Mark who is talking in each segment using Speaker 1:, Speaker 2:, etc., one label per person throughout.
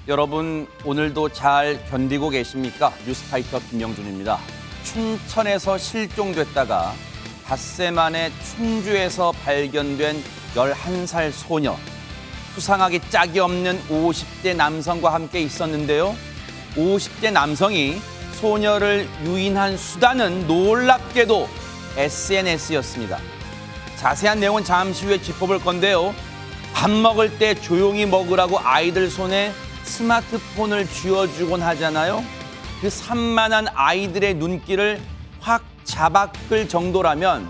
Speaker 1: 여러분 오늘도 잘 견디고 계십니까? 뉴스파이터 김영준입니다. 춘천에서 실종됐다가 닷새 만에 충주에서 발견된 11살 소녀. 수상하기 짝이 없는 50대 남성과 함께 있었는데요. 50대 남성이 소녀를 유인한 수단은 놀랍게도 SNS였습니다. 자세한 내용은 잠시 후에 짚어볼 건데요. 밥 먹을 때 조용히 먹으라고 아이들 손에 스마트폰을 쥐어주곤 하잖아요. 그 산만한 아이들의 눈길을 확 잡아끌 정도라면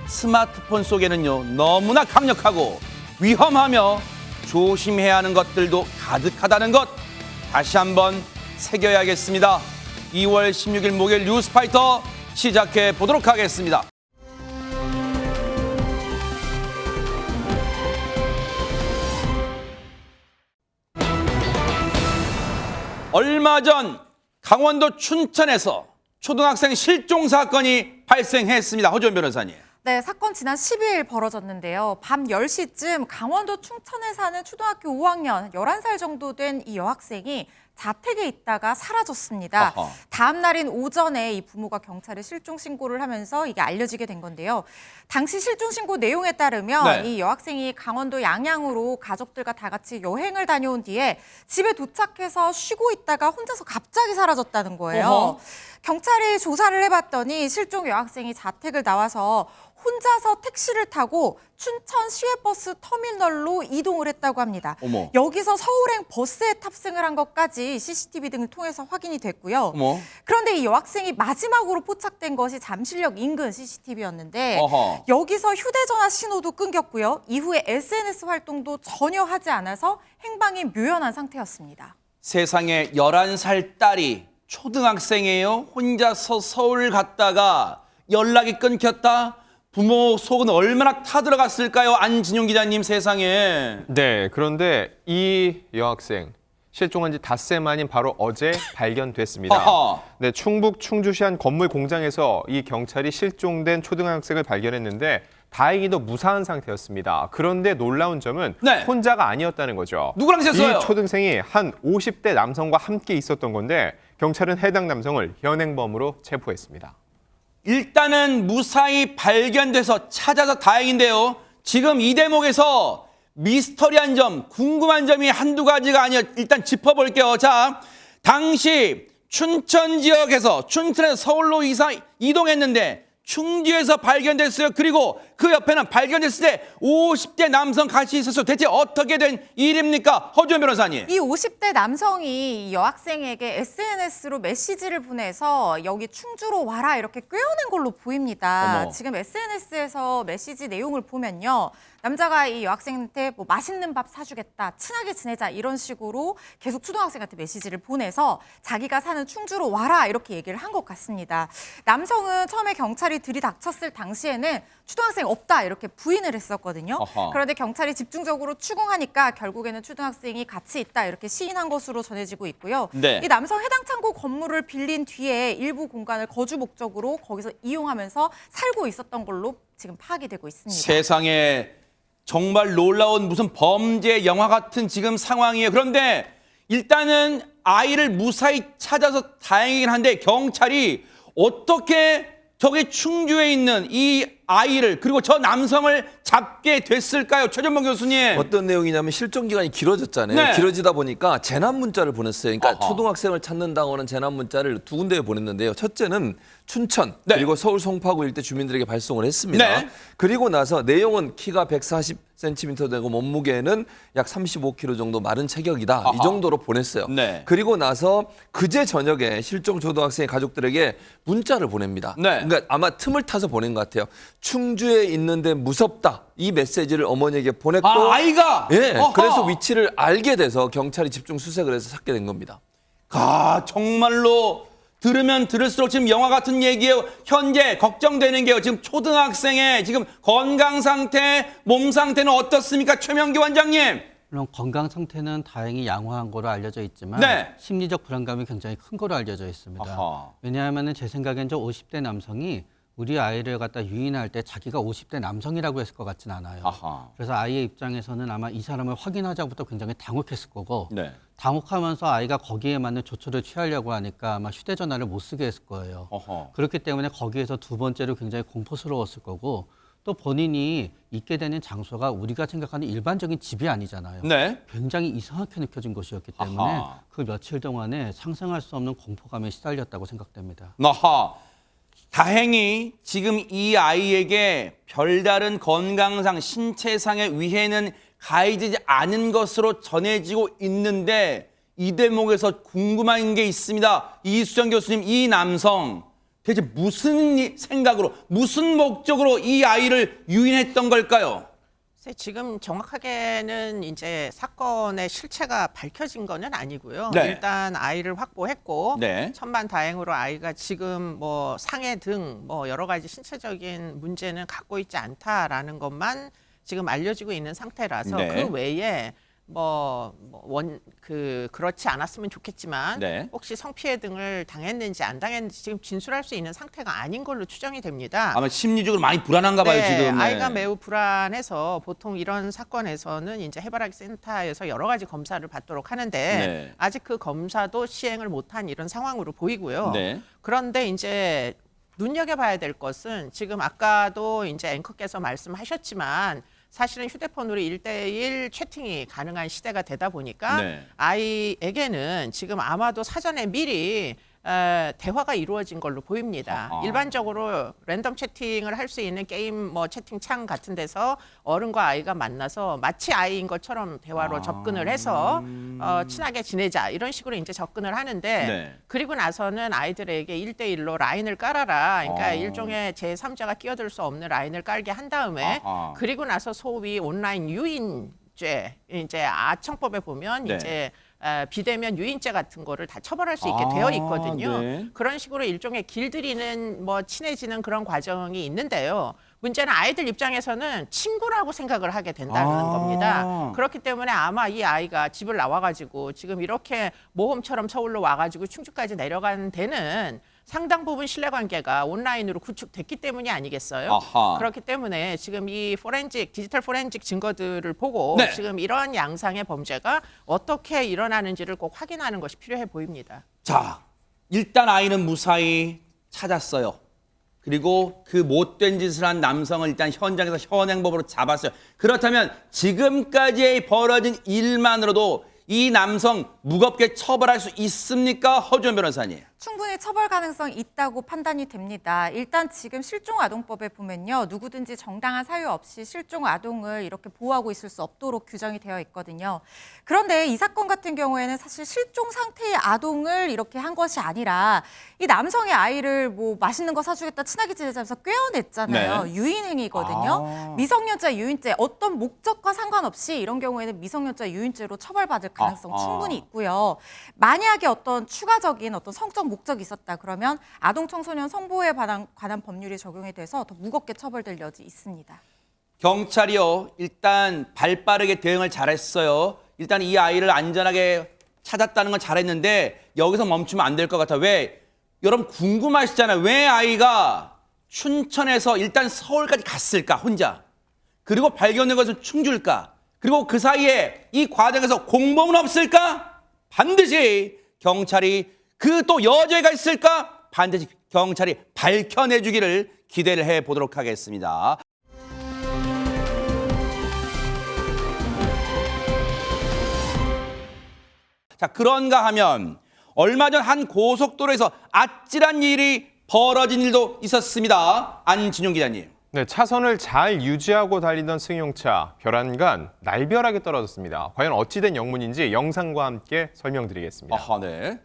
Speaker 1: 스마트폰 속에는요, 너무나 강력하고 위험하며 조심해야 하는 것들도 가득하다는 것 다시 한번 새겨야겠습니다. 2월 16일 목요일 뉴스파이터 시작해 보도록 하겠습니다. 얼마 전 강원도 춘천에서 초등학생 실종 사건이 발생했습니다. 허지원 변호사님.
Speaker 2: 네, 사건 지난 12일 벌어졌는데요. 밤 10시쯤 강원도 춘천에 사는 초등학교 5학년 11살 정도 된 이 여학생이 자택에 있다가 사라졌습니다.
Speaker 1: 어허.
Speaker 2: 다음 날인 오전에 이 부모가 경찰에 실종 신고를 하면서 이게 알려지게 된 건데요. 당시 실종 신고 내용에 따르면
Speaker 1: 네.
Speaker 2: 이 여학생이 강원도 양양으로 가족들과 다 같이 여행을 다녀온 뒤에 집에 도착해서 쉬고 있다가 혼자서 갑자기 사라졌다는 거예요.
Speaker 1: 어허.
Speaker 2: 경찰이 조사를 해봤더니 실종 여학생이 자택을 나와서 혼자서 택시를 타고 춘천 시외버스 터미널로 이동을 했다고 합니다.
Speaker 1: 어머.
Speaker 2: 여기서 서울행 버스에 탑승을 한 것까지 CCTV 등을 통해서 확인이 됐고요.
Speaker 1: 어머.
Speaker 2: 그런데 이 여학생이 마지막으로 포착된 것이 잠실역 인근 CCTV였는데
Speaker 1: 어허.
Speaker 2: 여기서 휴대전화 신호도 끊겼고요. 이후에 SNS 활동도 전혀 하지 않아서 행방이 묘연한 상태였습니다.
Speaker 1: 세상에 11살 딸이 초등학생이에요. 혼자서 서울 갔다가 연락이 끊겼다. 부모 속은 얼마나 타들어갔을까요? 안진용 기자님, 세상에.
Speaker 3: 네, 그런데 이 여학생 실종한 지 닷새 만인 바로 어제 발견됐습니다.
Speaker 1: 아하.
Speaker 3: 네, 충북 충주시 한 건물 공장에서 이 경찰이 실종된 초등학생을 발견했는데 다행히도 무사한 상태였습니다. 그런데 놀라운 점은
Speaker 1: 네.
Speaker 3: 혼자가 아니었다는 거죠.
Speaker 1: 누구랑 있었어요?
Speaker 3: 이 초등생이 한 50대 남성과 함께 있었던 건데 경찰은 해당 남성을 현행범으로 체포했습니다.
Speaker 1: 일단은 무사히 발견돼서 찾아서 다행인데요. 지금 이 대목에서 미스터리한 점, 궁금한 점이 한두 가지가 아니라 일단 짚어볼게요. 자, 당시 춘천 지역에서 춘천에서 서울로 이동했는데 충주에서 발견됐어요. 그리고 그 옆에는 발견됐을 때 50대 남성 같이 있었어요. 대체 어떻게 된 일입니까? 허지원 변호사님.
Speaker 2: 이 50대 남성이 이 여학생에게 SNS로 메시지를 보내서 여기 충주로 와라 이렇게 꿰어낸 걸로 보입니다.
Speaker 1: 어머.
Speaker 2: 지금 SNS에서 메시지 내용을 보면요. 남자가 이 여학생한테 뭐 맛있는 밥 사주겠다, 친하게 지내자 이런 식으로 계속 초등학생한테 메시지를 보내서 자기가 사는 충주로 와라 이렇게 얘기를 한 것 같습니다. 남성은 처음에 경찰이 들이닥쳤을 당시에는 초등학생 없다 이렇게 부인을 했었거든요.
Speaker 1: 어허.
Speaker 2: 그런데 경찰이 집중적으로 추궁하니까 결국에는 초등학생이 같이 있다 이렇게 시인한 것으로 전해지고 있고요.
Speaker 1: 네.
Speaker 2: 이 남성 해당 창고 건물을 빌린 뒤에 일부 공간을 거주 목적으로 거기서 이용하면서 살고 있었던 걸로 지금 파악이 되고 있습니다.
Speaker 1: 세상에 정말 놀라운 무슨 범죄 영화 같은 지금 상황이에요. 그런데 일단은 아이를 무사히 찾아서 다행이긴 한데 경찰이 어떻게 저기 충주에 있는 이 아이를 그리고 저 남성을 잡게 됐을까요? 최전봉 교수님.
Speaker 4: 어떤 내용이냐면 실종 기간이 길어졌잖아요.
Speaker 1: 네.
Speaker 4: 길어지다 보니까 재난 문자를 보냈어요. 그러니까
Speaker 1: 아하.
Speaker 4: 초등학생을 찾는다고 하는 재난 문자를 두 군데에 보냈는데요. 첫째는 춘천
Speaker 1: 네.
Speaker 4: 그리고 서울 송파구 일대 주민들에게 발송을 했습니다.
Speaker 1: 네.
Speaker 4: 그리고 나서 내용은 키가 140cm 되고 몸무게는 약 35kg 정도 마른 체격이다.
Speaker 1: 아하.
Speaker 4: 이 정도로 보냈어요.
Speaker 1: 네.
Speaker 4: 그리고 나서 그제 저녁에 실종 초등학생의 가족들에게 문자를 보냅니다.
Speaker 1: 네.
Speaker 4: 그러니까 아마 틈을 타서 보낸 것 같아요. 충주에 있는데 무섭다. 이 메시지를 어머니에게 보냈고
Speaker 1: 아이가.
Speaker 4: 예,
Speaker 1: 어허.
Speaker 4: 그래서 위치를 알게 돼서 경찰이 집중 수색을 해서 찾게 된 겁니다.
Speaker 1: 정말로 들으면 들을수록 지금 영화 같은 얘기예요. 현재 걱정되는 게요. 지금 초등학생의 지금 건강 상태, 몸 상태는 어떻습니까? 최명기 원장님.
Speaker 5: 물론 건강 상태는 다행히 양호한 거로 알려져 있지만
Speaker 1: 네.
Speaker 5: 심리적 불안감이 굉장히 큰 거로 알려져 있습니다.
Speaker 1: 아하.
Speaker 5: 왜냐하면 제 생각엔 저 50대 남성이 우리 아이를 갖다 유인할 때 자기가 50대 남성이라고 했을 것 같진 않아요.
Speaker 1: 아하.
Speaker 5: 그래서 아이의 입장에서는 아마 이 사람을 확인하자부터 굉장히 당혹했을 거고
Speaker 1: 네.
Speaker 5: 당혹하면서 아이가 거기에 맞는 조처를 취하려고 하니까 아마 휴대전화를 못 쓰게 했을 거예요.
Speaker 1: 어허.
Speaker 5: 그렇기 때문에 거기에서 두 번째로 굉장히 공포스러웠을 거고 또 본인이 있게 되는 장소가 우리가 생각하는 일반적인 집이 아니잖아요.
Speaker 1: 네.
Speaker 5: 굉장히 이상하게 느껴진 곳이었기 때문에
Speaker 1: 아하.
Speaker 5: 그 며칠 동안에 상상할 수 없는 공포감에 시달렸다고 생각됩니다.
Speaker 1: 아하. 다행히 지금 이 아이에게 별다른 건강상, 신체상의 위해는 가해지지 않은 것으로 전해지고 있는데 이 대목에서 궁금한 게 있습니다. 이수정 교수님, 이 남성 대체 무슨 생각으로, 무슨 목적으로 이 아이를 유인했던 걸까요?
Speaker 6: 지금 정확하게는 이제 사건의 실체가 밝혀진 거는 아니고요.
Speaker 1: 네.
Speaker 6: 일단 아이를 확보했고
Speaker 1: 네.
Speaker 6: 천만다행으로 아이가 지금 뭐 상해 등 뭐 여러 가지 신체적인 문제는 갖고 있지 않다라는 것만 지금 알려지고 있는 상태라서
Speaker 1: 네.
Speaker 6: 그 외에 그렇지 않았으면 좋겠지만
Speaker 1: 네.
Speaker 6: 혹시 성피해 등을 당했는지 안 당했는지 지금 진술할 수 있는 상태가 아닌 걸로 추정이 됩니다.
Speaker 1: 아마 심리적으로 많이 불안한가 봐요,
Speaker 6: 네,
Speaker 1: 지금. 네.
Speaker 6: 아이가 매우 불안해서 보통 이런 사건에서는 이제 해바라기 센터에서 여러 가지 검사를 받도록 하는데
Speaker 1: 네.
Speaker 6: 아직 그 검사도 시행을 못한 이런 상황으로 보이고요.
Speaker 1: 네.
Speaker 6: 그런데 이제 눈여겨봐야 될 것은 지금 아까도 이제 앵커께서 말씀하셨지만 사실은 휴대폰으로 1대1 채팅이 가능한 시대가 되다 보니까
Speaker 1: 네.
Speaker 6: 아이에게는 지금 아마도 사전에 미리 대화가 이루어진 걸로 보입니다.
Speaker 1: 아하.
Speaker 6: 일반적으로 랜덤 채팅을 할 수 있는 게임 뭐 채팅창 같은 데서 어른과 아이가 만나서 마치 아이인 것처럼 대화로 접근을 해서 친하게 지내자 이런 식으로 이제 접근을 하는데
Speaker 1: 네.
Speaker 6: 그리고 나서는 아이들에게 1대1로 라인을 깔아라. 그러니까
Speaker 1: 어.
Speaker 6: 일종의 제3자가 끼어들 수 없는 라인을 깔게 한 다음에
Speaker 1: 아하.
Speaker 6: 그리고 나서 소위 온라인 유인죄 이제 아청법에 보면
Speaker 1: 네.
Speaker 6: 이제 비대면 유인죄 같은 거를 다 처벌할 수 있게 되어 있거든요.
Speaker 1: 네.
Speaker 6: 그런 식으로 일종의 길들이는 뭐 친해지는 그런 과정이 있는데요. 문제는 아이들 입장에서는 친구라고 생각을 하게 된다는 겁니다. 그렇기 때문에 아마 이 아이가 집을 나와가지고 지금 이렇게 모험처럼 서울로 와가지고 충주까지 내려간 데는 상당 부분 신뢰관계가 온라인으로 구축됐기 때문이 아니겠어요?
Speaker 1: 아하.
Speaker 6: 그렇기 때문에 지금 이 디지털 포렌식 증거들을 보고
Speaker 1: 네.
Speaker 6: 지금 이러한 양상의 범죄가 어떻게 일어나는지를 꼭 확인하는 것이 필요해 보입니다.
Speaker 1: 자, 일단 아이는 무사히 찾았어요. 그리고 그 못된 짓을 한 남성을 일단 현장에서 현행법으로 잡았어요. 그렇다면 지금까지 벌어진 일만으로도 이 남성 무겁게 처벌할 수 있습니까? 허주원 변호사님.
Speaker 2: 충분히 처벌 가능성이 있다고 판단이 됩니다. 일단 지금 실종아동법에 보면요. 누구든지 정당한 사유 없이 실종아동을 이렇게 보호하고 있을 수 없도록 규정이 되어 있거든요. 그런데 이 사건 같은 경우에는 사실 실종 상태의 아동을 이렇게 한 것이 아니라 이 남성의 아이를 뭐 맛있는 거 사주겠다 친하게 지내자면서 꿰어냈잖아요.
Speaker 1: 네.
Speaker 2: 유인행위거든요. 미성년자 유인죄 어떤 목적과 상관없이 이런 경우에는 미성년자 유인죄로 처벌받을 가능성 충분히 있고요. 만약에 어떤 추가적인 어떤 성적 목적이 있었다 그러면 아동 청소년 성보호에 관한 법률이 적용이 돼서 더 무겁게 처벌될 여지 있습니다.
Speaker 1: 경찰이요. 일단 발빠르게 대응을 잘했어요. 일단 이 아이를 안전하게 찾았다는 건 잘했는데 여기서 멈추면 안 될 것 같아. 왜? 여러분 궁금하시잖아요. 왜 아이가 춘천에서 일단 서울까지 갔을까 혼자. 그리고 발견된 것은 충주일까. 그리고 그 사이에 이 과정에서 공범은 없을까? 반드시 경찰이 그 또 여죄가 있을까? 반드시 경찰이 밝혀내주기를 기대를 해보도록 하겠습니다. 자, 그런가 하면 얼마 전 한 고속도로에서 아찔한 일이 벌어진 일도 있었습니다. 안진용 기자님.
Speaker 3: 네, 차선을 잘 유지하고 달리던 승용차 벼란간 날벼락에 떨어졌습니다. 과연 어찌된 영문인지 영상과 함께 설명드리겠습니다.
Speaker 1: 아하, 네.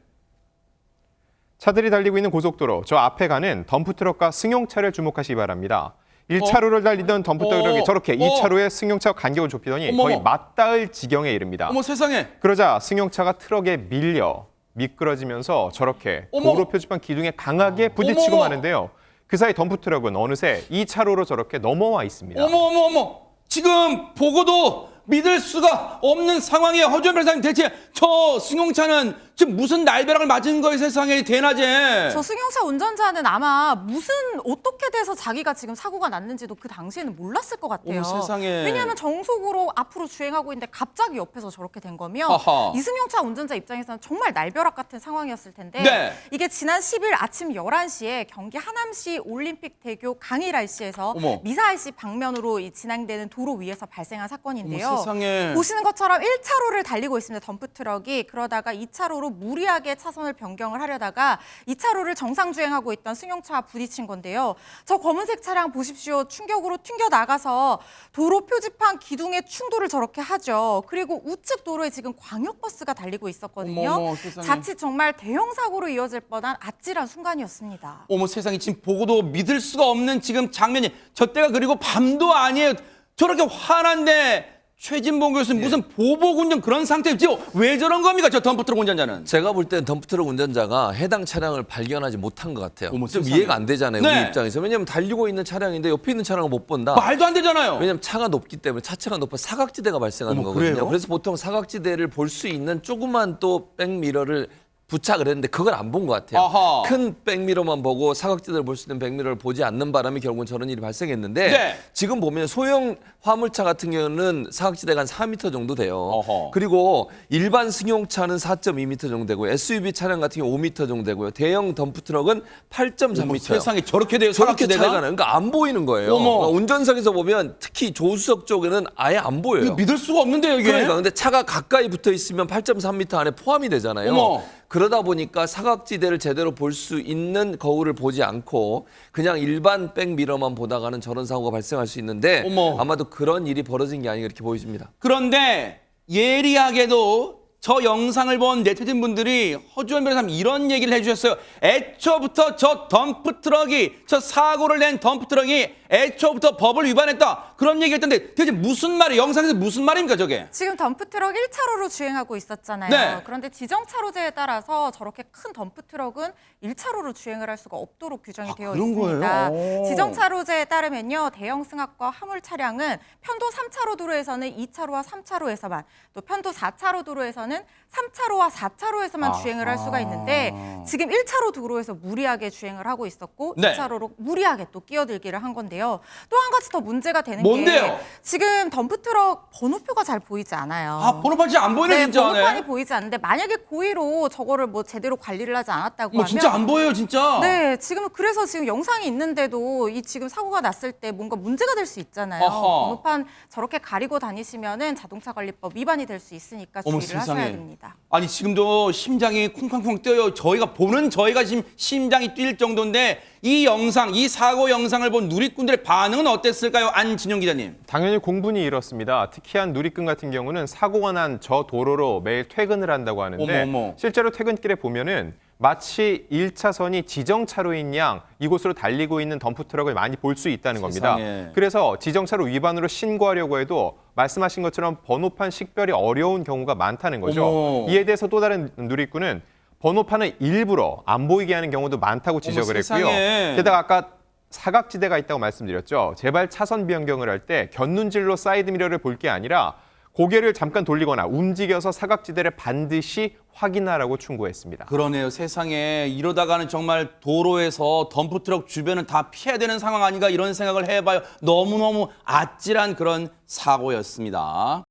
Speaker 3: 차들이 달리고 있는 고속도로, 저 앞에 가는 덤프트럭과 승용차를 주목하시기 바랍니다. 1차로를 달리던 덤프트럭이 저렇게 2차로에 승용차와 간격을 좁히더니
Speaker 1: 어머머.
Speaker 3: 거의 맞닿을 지경에 이릅니다.
Speaker 1: 어머 세상에.
Speaker 3: 그러자 승용차가 트럭에 밀려 미끄러지면서 저렇게
Speaker 1: 어머.
Speaker 3: 도로 표지판 기둥에 강하게 부딪히고
Speaker 1: 어머.
Speaker 3: 마는데요. 그 사이 덤프트럭은 어느새 2차로로 저렇게 넘어와 있습니다.
Speaker 1: 어머. 지금 보고도 믿을 수가 없는 상황이에요. 허주연 변호사님, 대체 저 승용차는 지금 무슨 날벼락을 맞은 거예요, 세상에 대낮에?
Speaker 2: 저 승용차 운전자는 아마 무슨 어떻게 돼서 자기가 지금 사고가 났는지도 그 당시에는 몰랐을 것 같아요.
Speaker 1: 어머, 세상에.
Speaker 2: 왜냐하면 정속으로 앞으로 주행하고 있는데 갑자기 옆에서 저렇게 된 거면
Speaker 1: 아하.
Speaker 2: 이 승용차 운전자 입장에서는 정말 날벼락 같은 상황이었을 텐데
Speaker 1: 네.
Speaker 2: 이게 지난 10일 아침 11시에 경기 하남시 올림픽대교 강일 IC에서
Speaker 1: 어머.
Speaker 2: 미사 IC 방면으로 이 진행되는 도로 위에서 발생한 사건인데요.
Speaker 1: 어머, 세상에.
Speaker 2: 보시는 것처럼 1차로를 달리고 있습니다. 덤프트럭이. 그러다가 2차로로 무리하게 차선을 변경을 하려다가 2차로를 정상 주행하고 있던 승용차와 부딪힌 건데요. 저 검은색 차량 보십시오. 충격으로 튕겨 나가서 도로 표지판 기둥에 충돌을 저렇게 하죠. 그리고 우측 도로에 지금 광역버스가 달리고 있었거든요.
Speaker 1: 어머, 세상에.
Speaker 2: 자칫 정말 대형 사고로 이어질 뻔한 아찔한 순간이었습니다.
Speaker 1: 어머, 세상에, 지금 보고도 믿을 수가 없는 지금 장면이, 저 때가 그리고 밤도 아니에요. 저렇게 화난데 최진봉 교수는 무슨 보복 운전 그런 상태에 지금 왜 저런 겁니까, 저 덤프트럭 운전자는?
Speaker 4: 제가 볼 땐 덤프트럭 운전자가 해당 차량을 발견하지 못한 것 같아요.
Speaker 1: 어머,
Speaker 4: 좀
Speaker 1: 세상에.
Speaker 4: 이해가 안 되잖아요.
Speaker 1: 네.
Speaker 4: 우리 입장에서. 왜냐하면 달리고 있는 차량인데 옆에 있는 차량을 못 본다.
Speaker 1: 말도 안 되잖아요.
Speaker 4: 왜냐하면 차가 높기 때문에 차체가 높아 사각지대가 발생하는
Speaker 1: 어머,
Speaker 4: 거거든요.
Speaker 1: 그래요?
Speaker 4: 그래서 보통 사각지대를 볼 수 있는 조그만 또 백미러를 부착을 했는데 그걸 안 본 것 같아요.
Speaker 1: 아하.
Speaker 4: 큰 백미러만 보고 사각지대를 볼 수 있는 백미러를 보지 않는 바람에 결국은 저런 일이 발생했는데
Speaker 1: 네.
Speaker 4: 지금 보면 소형 화물차 같은 경우는 사각지대가 한 4m 정도 돼요.
Speaker 1: 어허.
Speaker 4: 그리고 일반 승용차는 4.2m 정도 되고요. SUV 차량 같은 경우 5m 정도 되고요. 대형 덤프트럭은 8.3m.
Speaker 1: 어머, 세상에 저렇게 돼요,
Speaker 4: 저렇게
Speaker 1: 사각지대가?
Speaker 4: 차이가 나요. 그러니까 안 보이는 거예요.
Speaker 1: 어머.
Speaker 4: 그러니까 운전석에서 보면 특히 조수석 쪽에는 아예 안 보여요.
Speaker 1: 이거 믿을 수가 없는데요, 이게?
Speaker 4: 그러니까 근데 차가 가까이 붙어 있으면 8.3m 안에 포함이 되잖아요.
Speaker 1: 어머.
Speaker 4: 그러다 보니까 사각지대를 제대로 볼 수 있는 거울을 보지 않고 그냥 일반 백미러만 보다가는 저런 사고가 발생할 수 있는데
Speaker 1: 어머.
Speaker 4: 아마도 그런 일이 벌어진 게 아닌가 이렇게 보여집니다.
Speaker 1: 그런데 예리하게도 저 영상을 본 네티즌 분들이 허주연 변호사님 이런 얘기를 해주셨어요. 애초부터 저 덤프트럭이, 저 사고를 낸 덤프트럭이 애초부터 법을 위반했다. 그런 얘기 했던데 대체 무슨 말이에요? 영상에서 무슨 말입니까, 저게?
Speaker 2: 지금 덤프트럭 1차로로 주행하고 있었잖아요.
Speaker 1: 네.
Speaker 2: 그런데 지정차로제에 따라서 저렇게 큰 덤프트럭은 1차로로 주행을 할 수가 없도록 규정이 되어
Speaker 1: 그런
Speaker 2: 있습니다.
Speaker 1: 거예요? 오.
Speaker 2: 지정차로제에 따르면요. 대형 승합과 화물 차량은 편도 3차로 도로에서는 2차로와 3차로에서만, 또 편도 4차로 도로에서는 3차로와 4차로에서만 주행을 할 수가 있는데 지금 1차로 도로에서 무리하게 주행을 하고 있었고
Speaker 1: 네.
Speaker 2: 2차로로 무리하게 또 끼어들기를 한 건데요. 또 한 가지 더 문제가 되는
Speaker 1: 뭔데요?
Speaker 2: 게 지금 덤프트럭 번호표가 잘 보이지 않아요.
Speaker 1: 아, 번호판 진짜 안 보이네,
Speaker 2: 네,
Speaker 1: 진짜.
Speaker 2: 번호판이
Speaker 1: 네.
Speaker 2: 보이지 않는데 만약에 고의로 저거를 뭐 제대로 관리를 하지 않았다고
Speaker 1: 뭐
Speaker 2: 하면
Speaker 1: 진짜 안 보여요, 진짜.
Speaker 2: 네, 지금 그래서 지금 영상이 있는데도 이 지금 사고가 났을 때 뭔가 문제가 될 수 있잖아요.
Speaker 1: 어허.
Speaker 2: 번호판 저렇게 가리고 다니시면은 자동차관리법 위반이 될 수 있으니까
Speaker 1: 어머,
Speaker 2: 주의를
Speaker 1: 세상에.
Speaker 2: 하셔야 됩니다.
Speaker 1: 아니, 지금도 심장이 쿵쾅쿵 뛰어요. 저희가 지금 심장이 뛸 정도인데 이 영상, 이 사고 영상을 본 누리꾼들의 반응은 어땠을까요? 안진영 기자님.
Speaker 3: 당연히 공분이 일었습니다. 특히 한 누리꾼 같은 경우는 사고가 난 저 도로로 매일 퇴근을 한다고 하는데
Speaker 1: 어머.
Speaker 3: 실제로 퇴근길에 보면은 마치 1차선이 지정차로인 양 이곳으로 달리고 있는 덤프트럭을 많이 볼 수 있다는 겁니다.
Speaker 1: 세상에.
Speaker 3: 그래서 지정차로 위반으로 신고하려고 해도 말씀하신 것처럼 번호판 식별이 어려운 경우가 많다는 거죠.
Speaker 1: 어머.
Speaker 3: 이에 대해서 또 다른 누리꾼은 번호판을 일부러 안 보이게 하는 경우도 많다고 지적을 했고요.
Speaker 1: 세상에.
Speaker 3: 게다가 아까 사각지대가 있다고 말씀드렸죠. 제발 차선 변경을 할 때 곁눈질로 사이드 미러를 볼 게 아니라 고개를 잠깐 돌리거나 움직여서 사각지대를 반드시 확인하라고 충고했습니다.
Speaker 1: 그러네요. 세상에 이러다가는 정말 도로에서 덤프트럭 주변은 다 피해야 되는 상황 아닌가 이런 생각을 해봐요. 너무너무 아찔한 그런 사고였습니다.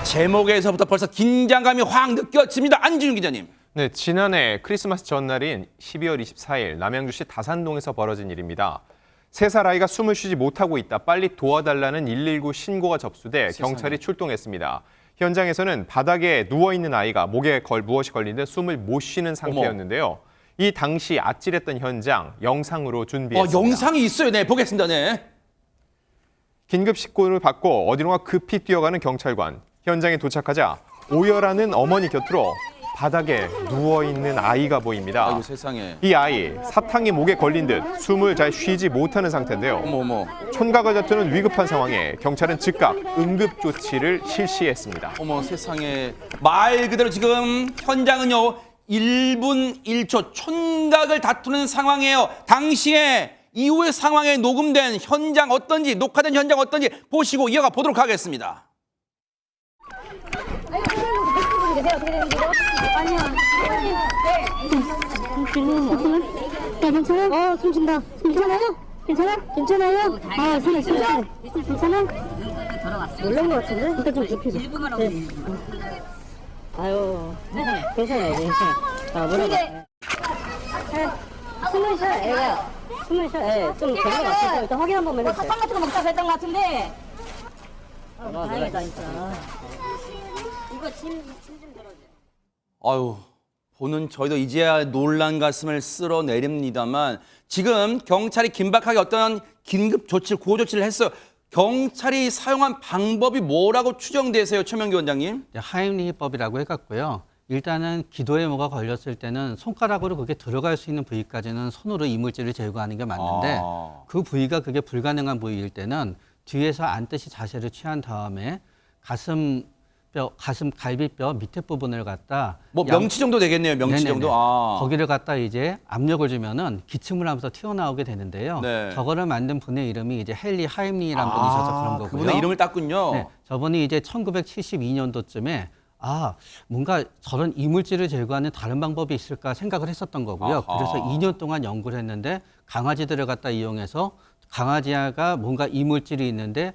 Speaker 1: 제목에서부터 벌써 긴장감이 확 느껴집니다. 안진영 기자님.
Speaker 3: 네, 지난해 크리스마스 전날인 12월 24일 남양주시 다산동에서 벌어진 일입니다. 3살 아이가 숨을 쉬지 못하고 있다. 빨리 도와달라는 119 신고가 접수돼 경찰이 출동했습니다. 현장에서는 바닥에 누워있는 아이가 목에 무엇이 걸린 듯 숨을 못 쉬는 상태였는데요. 이 당시 아찔했던 현장 영상으로 준비했습니다.
Speaker 1: 영상이 있어요. 네, 보겠습니다. 네.
Speaker 3: 긴급 신고를 받고 어디론가 급히 뛰어가는 경찰관. 현장에 도착하자 오열하는 어머니 곁으로 바닥에 누워있는 아이가 보입니다.
Speaker 1: 아이고 세상에.
Speaker 3: 이 아이 사탕이 목에 걸린 듯 숨을 잘 쉬지 못하는 상태인데요.
Speaker 1: 어머.
Speaker 3: 촌각을 다투는 위급한 상황에 경찰은 즉각 응급 조치를 실시했습니다.
Speaker 1: 어머 세상에. 말 그대로 지금 현장은요. 1분 1초 촌각을 다투는 상황이에요. 당시에 이후의 상황에 녹음된 현장 어떤지, 녹화된 현장 어떤지 보시고 이어가 보도록 하겠습니다.
Speaker 7: 괜찮아? 숨 쉰다. 괜찮아요? 괜찮아? 괜찮아요? 아, 숨 쉬자. 괜찮아? 놀란 것 같은데? 일단 좀 눕히자. 네. 아유, 괜찮아요, 괜찮아. 아, 뭐라고? 숨을 쉬어, 애가. 숨을 쉬어, 애. 좀 된 것 같아서 일단 확인 한 번만 해주세요. 사탕 같은 거 먹자 그랬던 것 같은데. 아, 다행이다, 진짜. 이거 짐 좀 들어줘.
Speaker 1: 아유, 보는 저희도 이제야 놀란 가슴을 쓸어내립니다만 지금 경찰이 긴박하게 어떤 긴급 조치를, 구호 조치를 했어요. 경찰이 사용한 방법이 뭐라고 추정되세요, 최명기 원장님?
Speaker 5: 하임리히법이라고 해갖고요. 일단은 기도에 뭐가 걸렸을 때는 손가락으로 그게 들어갈 수 있는 부위까지는 손으로 이물질을 제거하는 게 맞는데 그 부위가 그게 불가능한 부위일 때는 뒤에서 앉듯이 자세를 취한 다음에 가슴 갈비뼈 밑에 부분을 갖다
Speaker 1: 뭐 명치 정도 되겠네요, 명치
Speaker 5: 네네네.
Speaker 1: 정도. 아.
Speaker 5: 거기를 갖다 이제 압력을 주면은 기침을 하면서 튀어나오게 되는데요.
Speaker 1: 네.
Speaker 5: 저거를 만든 분의 이름이 이제 헨리 하임리라는 분이셔서 그런 거고요.
Speaker 1: 그분의 이름을 땄군요.
Speaker 5: 네, 저분이 이제 1972년도쯤에 뭔가 저런 이물질을 제거하는 다른 방법이 있을까 생각을 했었던 거고요.
Speaker 1: 아하.
Speaker 5: 그래서 2년 동안 연구를 했는데 강아지들을 갖다 이용해서 강아지가 뭔가 이물질이 있는데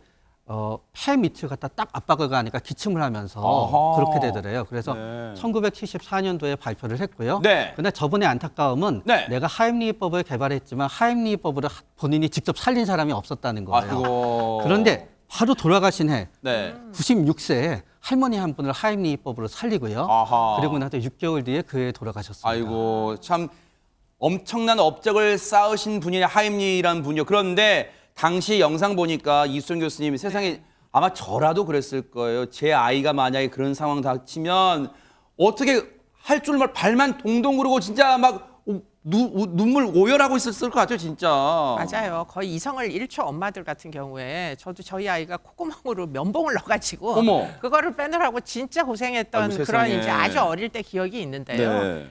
Speaker 5: 폐 밑을 갖다 딱 압박을 가니까 기침을 하면서
Speaker 1: 아하.
Speaker 5: 그렇게 되더래요. 그래서
Speaker 1: 네.
Speaker 5: 1974년도에 발표를 했고요.
Speaker 1: 네.
Speaker 5: 근데 저분의 안타까움은
Speaker 1: 네.
Speaker 5: 내가 하임리히법을 개발했지만 하임리히법으로 본인이 직접 살린 사람이 없었다는 거예요.
Speaker 1: 아이고.
Speaker 5: 그런데 바로 돌아가신 해
Speaker 1: 네.
Speaker 5: 96세에 할머니 한 분을 하임리히법으로 살리고요.
Speaker 1: 아하.
Speaker 5: 그리고 나서 6개월 뒤에 그 해 돌아가셨습니다.
Speaker 1: 아이고, 참 엄청난 업적을 쌓으신 분이 하임리라는 분이요. 그런데 당시 영상 보니까 이수정 교수님이 세상에 아마 저라도 그랬을 거예요. 제 아이가 만약에 그런 상황 닥치면 어떻게 할 줄 몰라 발만 동동 구르고 진짜 막 눈물 오열하고 있었을 것 같아요, 진짜.
Speaker 6: 맞아요. 거의 이성을 잃죠. 엄마들 같은 경우에 저도 저희 아이가 콧구멍으로 면봉을 넣어가지고
Speaker 1: 어머.
Speaker 6: 그거를 빼느라고 진짜 고생했던
Speaker 1: 아이고,
Speaker 6: 그런
Speaker 1: 세상에.
Speaker 6: 이제 아주 어릴 때 기억이 있는데요.
Speaker 1: 네.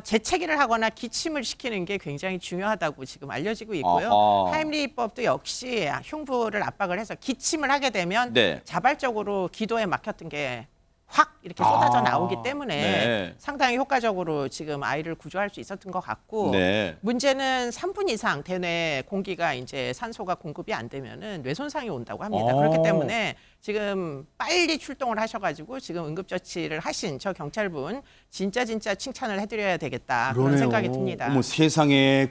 Speaker 6: 재채기를 하거나 기침을 시키는 게 굉장히 중요하다고 지금 알려지고 있고요.
Speaker 1: 아하.
Speaker 6: 하임리히법도 역시 흉부를 압박을 해서 기침을 하게 되면
Speaker 1: 네.
Speaker 6: 자발적으로 기도에 막혔던 게 확 이렇게 쏟아져 나오기 때문에
Speaker 1: 네.
Speaker 6: 상당히 효과적으로 지금 아이를 구조할 수 있었던 것 같고
Speaker 1: 네.
Speaker 6: 문제는 3분 이상 대뇌 공기가 이제 산소가 공급이 안 되면은 뇌 손상이 온다고 합니다. 그렇기 때문에 지금 빨리 출동을 하셔가지고 지금 응급처치를 하신 저 경찰분 진짜 칭찬을 해드려야 되겠다 그런
Speaker 1: 그러네요.
Speaker 6: 생각이 듭니다.
Speaker 1: 어머 세상에.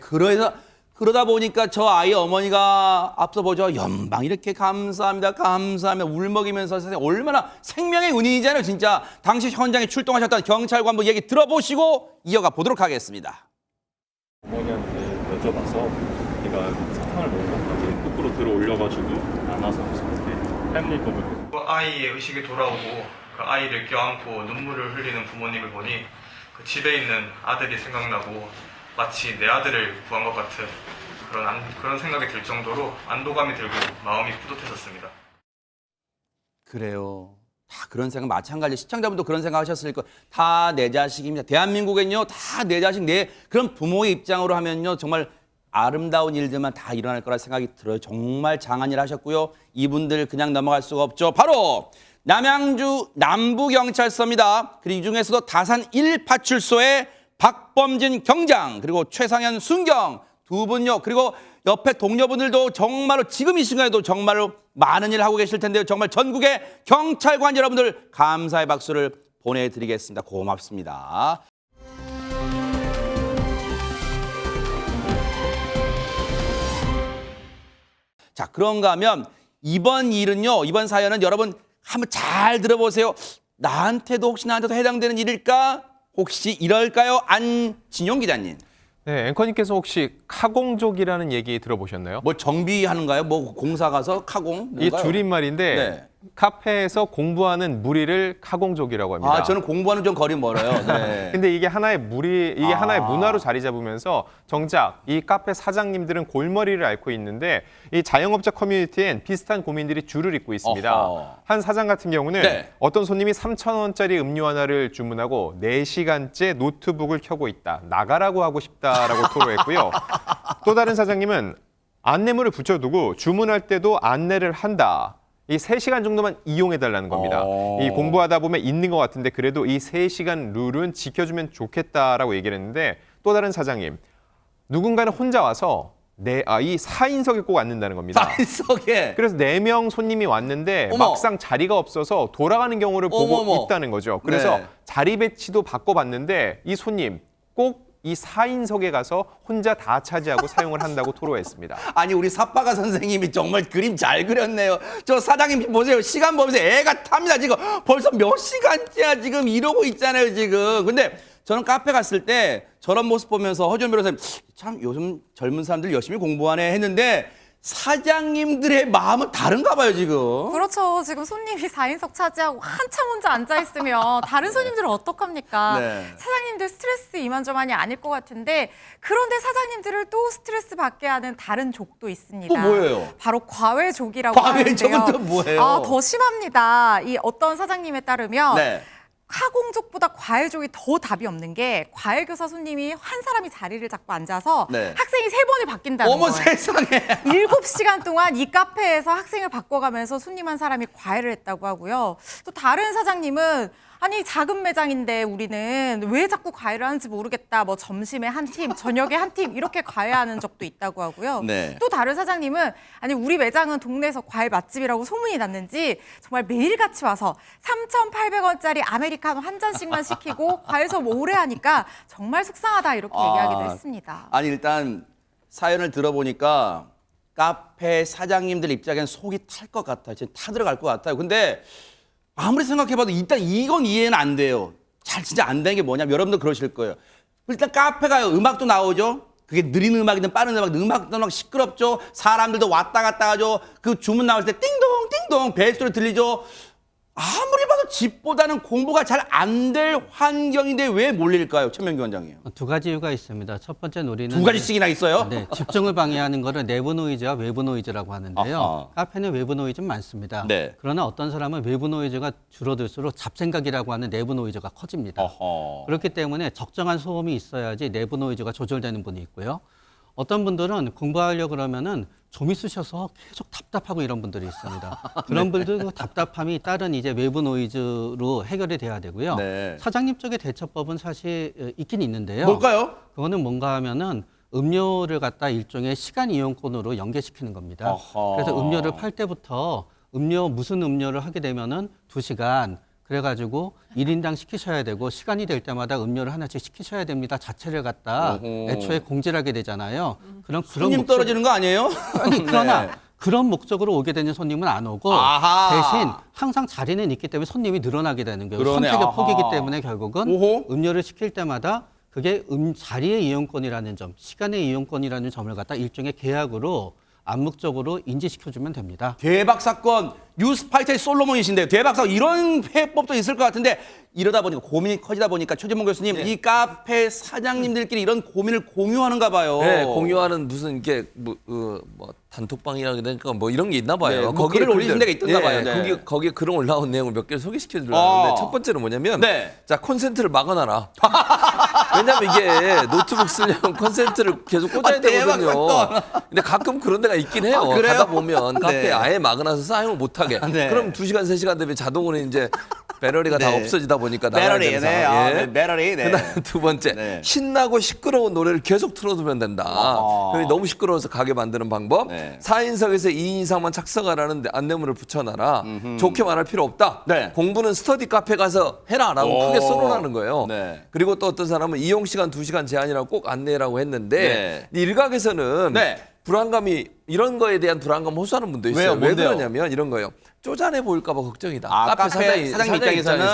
Speaker 1: 그러다 보니까 저 아이 어머니가 앞서 보죠. 연방 이렇게 감사합니다. 감사하며 울먹이면서 세상에 얼마나 생명의 은인이잖아요. 진짜 당시 현장에 출동하셨던 경찰관 분 얘기 들어보시고 이어가 보도록 하겠습니다.
Speaker 8: 어머니한테 여쭤봐서 걔가 사탕을 먹었다고 거꾸로 들어 올려가지고 안아서 저한테 하임리히법을
Speaker 9: 아이의 의식이 돌아오고 그 아이를 껴안고 눈물을 흘리는 부모님을 보니 그 집에 있는 아들이 생각나고 마치 내 아들을 구한 것 같은 그런 생각이 들 정도로 안도감이 들고 마음이 뿌듯했었습니다.
Speaker 1: 그래요. 다 그런 생각 마찬가지. 시청자분도 그런 생각 하셨을 거예요. 다 내 자식입니다. 대한민국엔요. 다 내 자식, 그런 부모의 입장으로 하면요. 정말 아름다운 일들만 다 일어날 거라 생각이 들어요. 정말 장한 일 하셨고요. 이분들 그냥 넘어갈 수가 없죠. 바로 남양주 남부경찰서입니다. 그리고 이 중에서도 다산 1파출소의 박범진 경장 그리고 최상현 순경 두 분요. 그리고 옆에 동료분들도 정말로 지금 이 순간에도 정말로 많은 일을 하고 계실 텐데요. 정말 전국의 경찰관 여러분들 감사의 박수를 보내드리겠습니다. 고맙습니다. 자, 그런가 하면 이번 일은요. 이번 사연은 여러분 한번 잘 들어보세요. 나한테도 해당되는 일일까? 혹시 이럴까요? 안진용 기자님.
Speaker 3: 네, 앵커님께서 혹시 카공족이라는 얘기 들어보셨나요?
Speaker 1: 뭐 정비하는가요? 뭐 공사 가서 카공?
Speaker 3: 이
Speaker 1: 뭔가요?
Speaker 3: 줄임말인데
Speaker 1: 네.
Speaker 3: 카페에서 공부하는 무리를 카공족이라고 합니다.
Speaker 1: 아, 저는 공부하는 좀 거리 멀어요. 네.
Speaker 3: 근데 이게 하나의 하나의 문화로 자리 잡으면서 정작 이 카페 사장님들은 골머리를 앓고 있는데 이 자영업자 커뮤니티엔 비슷한 고민들이 줄을 잇고 있습니다.
Speaker 1: 어허.
Speaker 3: 한 사장 같은 경우는
Speaker 1: 네.
Speaker 3: 어떤 손님이 3,000원짜리 음료 하나를 주문하고 4시간째 노트북을 켜고 있다. 나가라고 하고 싶다라고 토로했고요. 또 다른 사장님은 안내물을 붙여두고 주문할 때도 안내를 한다. 이 3시간 정도만 이용해달라는 겁니다. 이 공부하다 보면 있는 것 같은데 그래도 이 3시간 룰은 지켜주면 좋겠다라고 얘기를 했는데 또 다른 사장님, 누군가는 혼자 와서 이 4인석에 꼭 앉는다는 겁니다.
Speaker 1: 4인석에?
Speaker 3: 그래서 4명 손님이 왔는데
Speaker 1: 어머.
Speaker 3: 막상 자리가 없어서 돌아가는 경우를 보고
Speaker 1: 어머머.
Speaker 3: 있다는 거죠. 그래서
Speaker 1: 네.
Speaker 3: 자리 배치도 바꿔봤는데 이 손님 꼭 이 4인석에 가서 혼자 다 차지하고 사용을 한다고 토로했습니다.
Speaker 1: 아니 우리 사파가 선생님이 정말 그림 잘 그렸네요. 저 사장님 보세요. 시간 보면서 애가 탑니다. 지금 벌써 몇 시간째야 지금 이러고 있잖아요 지금. 근데 저는 카페 갔을 때 저런 모습 보면서 허준 변호사님 참 요즘 젊은 사람들 열심히 공부하네 했는데 사장님들의 마음은 다른가 봐요 지금.
Speaker 2: 그렇죠. 지금 손님이 4인석 차지하고 한참 혼자 앉아있으면 다른 손님들은 어떡합니까?
Speaker 1: 네.
Speaker 2: 사장님들 스트레스 이만저만이 아닐 것 같은데 그런데 사장님들을 또 스트레스 받게 하는 다른 족도 있습니다.
Speaker 1: 또 뭐예요?
Speaker 2: 바로 과외족이라고
Speaker 1: 과외족은
Speaker 2: 하는데요.
Speaker 1: 또 뭐예요?
Speaker 2: 아, 더 심합니다. 이 어떤 사장님에 따르면
Speaker 1: 네.
Speaker 2: 하공족보다 과외족이 더 답이 없는 게 과외교사 손님이 한 사람이 자리를 잡고 앉아서
Speaker 1: 네.
Speaker 2: 학생이 3번을 바뀐다는
Speaker 1: 어머
Speaker 2: 거예요.
Speaker 1: 세상에.
Speaker 2: 7시간 동안 이 카페에서 학생을 바꿔가면서 손님 한 사람이 과외를 했다고 하고요. 또 다른 사장님은 아니 작은 매장인데 우리는 왜 자꾸 과외를 하는지 모르겠다. 뭐 점심에 한 팀, 저녁에 한 팀 이렇게 과외하는 적도 있다고 하고요.
Speaker 1: 네.
Speaker 2: 또 다른 사장님은 아니 우리 매장은 동네에서 과외 맛집이라고 소문이 났는지 정말 매일같이 와서 3,800원짜리 아메리카노 한 잔씩만 시키고 과외 수업 오래 하니까 정말 속상하다 이렇게 얘기하기도 했습니다.
Speaker 1: 아니 일단 사연을 들어보니까 카페 사장님들 입장엔 속이 탈 것 같아요. 진짜 타들어갈 것 같아요. 근데 아무리 생각해봐도 일단 이건 이해는 안 돼요. 잘 진짜 안 되는 게 뭐냐면 여러분도 그러실 거예요. 일단 카페 가요. 음악도 나오죠. 그게 느린 음악이든 빠른 음악도 막 시끄럽죠. 사람들도 왔다 갔다 하죠. 그 주문 나올 때 띵동 띵동 벨소리 들리죠. 아무리 봐도 집보다는 공부가 잘 안 될 환경인데 왜 몰릴까요? 최명규 원장님.
Speaker 5: 2가지 이유가 있습니다. 첫 번째 논리는
Speaker 1: 2가지씩이나 있어요?
Speaker 5: 네, 집중을 방해하는 거를 내부 노이즈와 외부 노이즈라고 하는데요.
Speaker 1: 아하.
Speaker 5: 카페는 외부 노이즈 많습니다.
Speaker 1: 네.
Speaker 5: 그러나 어떤 사람은 외부 노이즈가 줄어들수록 잡생각이라고 하는 내부 노이즈가 커집니다.
Speaker 1: 어허.
Speaker 5: 그렇기 때문에 적정한 소음이 있어야지 내부 노이즈가 조절되는 분이 있고요. 어떤 분들은 공부하려고 그러면은 좀 있으셔서 계속 답답하고 이런 분들이 있습니다. 그런 분들 그 답답함이 다른 이제 외부 노이즈로 해결이 돼야 되고요.
Speaker 1: 네.
Speaker 5: 사장님 쪽의 대처법은 사실 있긴 있는데요.
Speaker 1: 뭘까요?
Speaker 5: 그거는 뭔가 하면은 음료를 갖다 일종의 시간 이용권으로 연계시키는 겁니다.
Speaker 1: 어허.
Speaker 5: 그래서 음료를 팔 때부터 무슨 음료를 하게 되면은 2시간 그래가지고 1인당 시키셔야 되고 시간이 될 때마다 음료를 하나씩 시키셔야 됩니다. 자체를 갖다
Speaker 1: 어허.
Speaker 5: 애초에 공지를 하게 되잖아요. 그런
Speaker 1: 손님 떨어지는 거 아니에요?
Speaker 5: 아니 그러나
Speaker 1: 네.
Speaker 5: 그런 목적으로 오게 되는 손님은 안 오고
Speaker 1: 아하.
Speaker 5: 대신 항상 자리는 있기 때문에 손님이 늘어나게 되는 거예요.
Speaker 1: 그러네.
Speaker 5: 선택의
Speaker 1: 아하.
Speaker 5: 폭이기 때문에 결국은
Speaker 1: 오호.
Speaker 5: 음료를 시킬 때마다 그게 자리의 이용권이라는 점, 시간의 이용권이라는 점을 갖다 일종의 계약으로 암묵적으로 인지시켜주면 됩니다.
Speaker 1: 대박 사건 뉴스파이터의 솔로몬이신데요. 대박 사건 이런 해법도 있을 것 같은데 이러다 보니까 고민이 커지다 보니까 최진봉 교수님 이 카페 사장님들끼리 이런 고민을 공유하는가 봐요.
Speaker 4: 네, 공유하는 무슨 이게 뭐 단톡방이라 그러니까 뭐 이런 게 있나 봐요.
Speaker 1: 네, 뭐 글을 올리신 데가 있던가 봐요. 네.
Speaker 4: 거기에 글을 올라온 내용을 몇 개를 소개시켜 드리려고
Speaker 1: 아.
Speaker 4: 하는데 첫 번째는 뭐냐면
Speaker 1: 네.
Speaker 4: 자, 콘센트를 막아놔라. 왜냐면 이게 노트북 쓰려면 콘센트를 계속 꽂아야
Speaker 1: 대박
Speaker 4: 되거든요.
Speaker 1: 사건.
Speaker 4: 근데 가끔 그런 데가 있긴 해요.
Speaker 1: 아, 그래요?
Speaker 4: 가다 보면 카페에
Speaker 1: 네.
Speaker 4: 아예 막아놔서 사용을 못 하게.
Speaker 1: 네.
Speaker 4: 그럼 2시간, 3시간 되면 자동으로 이제 배터리가 다
Speaker 1: 네.
Speaker 4: 없어지다 보니까 나가야
Speaker 1: 배터리,
Speaker 4: 되는
Speaker 1: 네.
Speaker 4: 상황.
Speaker 1: 아,
Speaker 4: 예.
Speaker 1: 네, 배터리, 네.
Speaker 4: 그다음 두 번째,
Speaker 1: 네.
Speaker 4: 신나고 시끄러운 노래를 계속 틀어두면 된다.
Speaker 1: 아.
Speaker 4: 그러니 너무 시끄러워서 가게 만드는 방법.
Speaker 1: 네.
Speaker 4: 4인석에서 2인 이상만 착석하라는 안내문을 붙여놔라. 좋게 말할 필요 없다.
Speaker 1: 네.
Speaker 4: 공부는 스터디 카페 가서 해라라고
Speaker 1: 오.
Speaker 4: 크게 써놓으라는 거예요.
Speaker 1: 네.
Speaker 4: 그리고 또 어떤 사람은 이용 시간 2시간 제한이라고 꼭 안내라고 했는데 일각에서는
Speaker 1: 네.
Speaker 4: 불안감이 이런 거에 대한 불안감 호소하는 분도 있어요.
Speaker 1: 왜요?
Speaker 4: 왜
Speaker 1: 뭔데요?
Speaker 4: 그러냐면 이런 거예요. 쪼잔해 보일까 봐 걱정이다.
Speaker 1: 아, 카페 사장님 입장에서는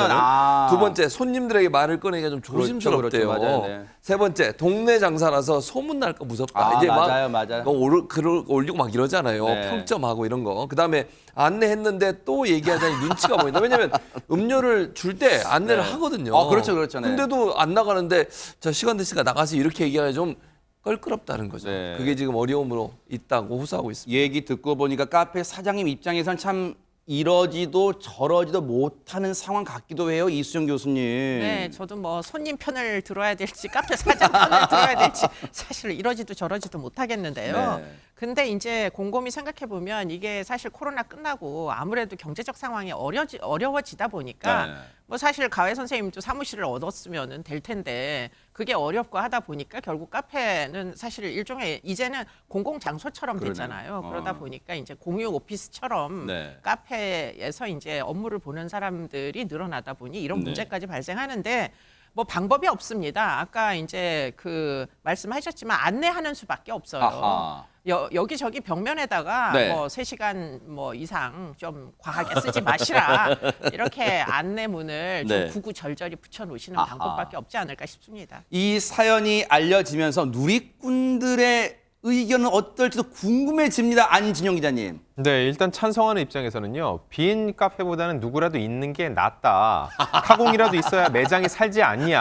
Speaker 4: 두 번째, 손님들에게 말을 꺼내기가 좀 조심스럽대요.
Speaker 1: 그렇죠. 맞아요. 네.
Speaker 4: 세 번째, 동네 장사라서 소문 날까 무섭다.
Speaker 1: 아,
Speaker 4: 이제
Speaker 1: 맞아요.
Speaker 4: 막
Speaker 1: 맞아요.
Speaker 4: 글을 올리고 막 이러잖아요.
Speaker 1: 네.
Speaker 4: 평점하고 이런 거. 그다음에 안내했는데 또 얘기하자니 눈치가 보인다. 왜냐면 음료를 줄 때 안내를
Speaker 1: 네.
Speaker 4: 하거든요.
Speaker 1: 그렇죠. 그렇죠. 네.
Speaker 4: 근데도 안 나가는데 저 시간 됐으니까 나가서 이렇게 얘기하기 좀 껄끄럽다는 거죠.
Speaker 1: 네.
Speaker 4: 그게 지금 어려움으로 있다고 호소하고 있습니다.
Speaker 1: 얘기 듣고 보니까 카페 사장님 입장에선 참 이러지도 저러지도 못하는 상황 같기도 해요, 이수정 교수님.
Speaker 6: 네, 저도 뭐 손님 편을 들어야 될지 카페 사장 편을 들어야 될지 사실 이러지도 저러지도 못하겠는데요.
Speaker 1: 네.
Speaker 6: 근데 이제 곰곰이 생각해 보면 이게 사실 코로나 끝나고 아무래도 경제적 상황이 어려워지다 보니까
Speaker 1: 네.
Speaker 6: 뭐 사실 가회 선생님도 사무실을 얻었으면은 될 텐데 그게 어렵고 하다 보니까 결국 카페는 사실 일종의 이제는 공공 장소처럼
Speaker 1: 그러네요.
Speaker 6: 됐잖아요. 그러다 보니까 이제 공유 오피스처럼
Speaker 1: 네.
Speaker 6: 카페에서 이제 업무를 보는 사람들이 늘어나다 보니 이런
Speaker 1: 네.
Speaker 6: 문제까지 발생하는데 뭐 방법이 없습니다. 아까 이제 그 말씀하셨지만 안내하는 수밖에 없어요.
Speaker 1: 아하.
Speaker 6: 여기저기 벽면에다가
Speaker 1: 네.
Speaker 6: 뭐 3시간 뭐 이상 좀 과하게 쓰지 마시라 이렇게 안내문을
Speaker 1: 네.
Speaker 6: 좀 구구절절히 붙여놓으시는
Speaker 1: 아하.
Speaker 6: 방법밖에 없지 않을까 싶습니다.
Speaker 1: 이 사연이 알려지면서 누리꾼들의 의견은 어떨지도 궁금해집니다. 안진영 기자님.
Speaker 3: 네, 일단 찬성하는 입장에서는요. 빈 카페보다는 누구라도 있는 게 낫다. 카공이라도 있어야 매장이 살지 않냐.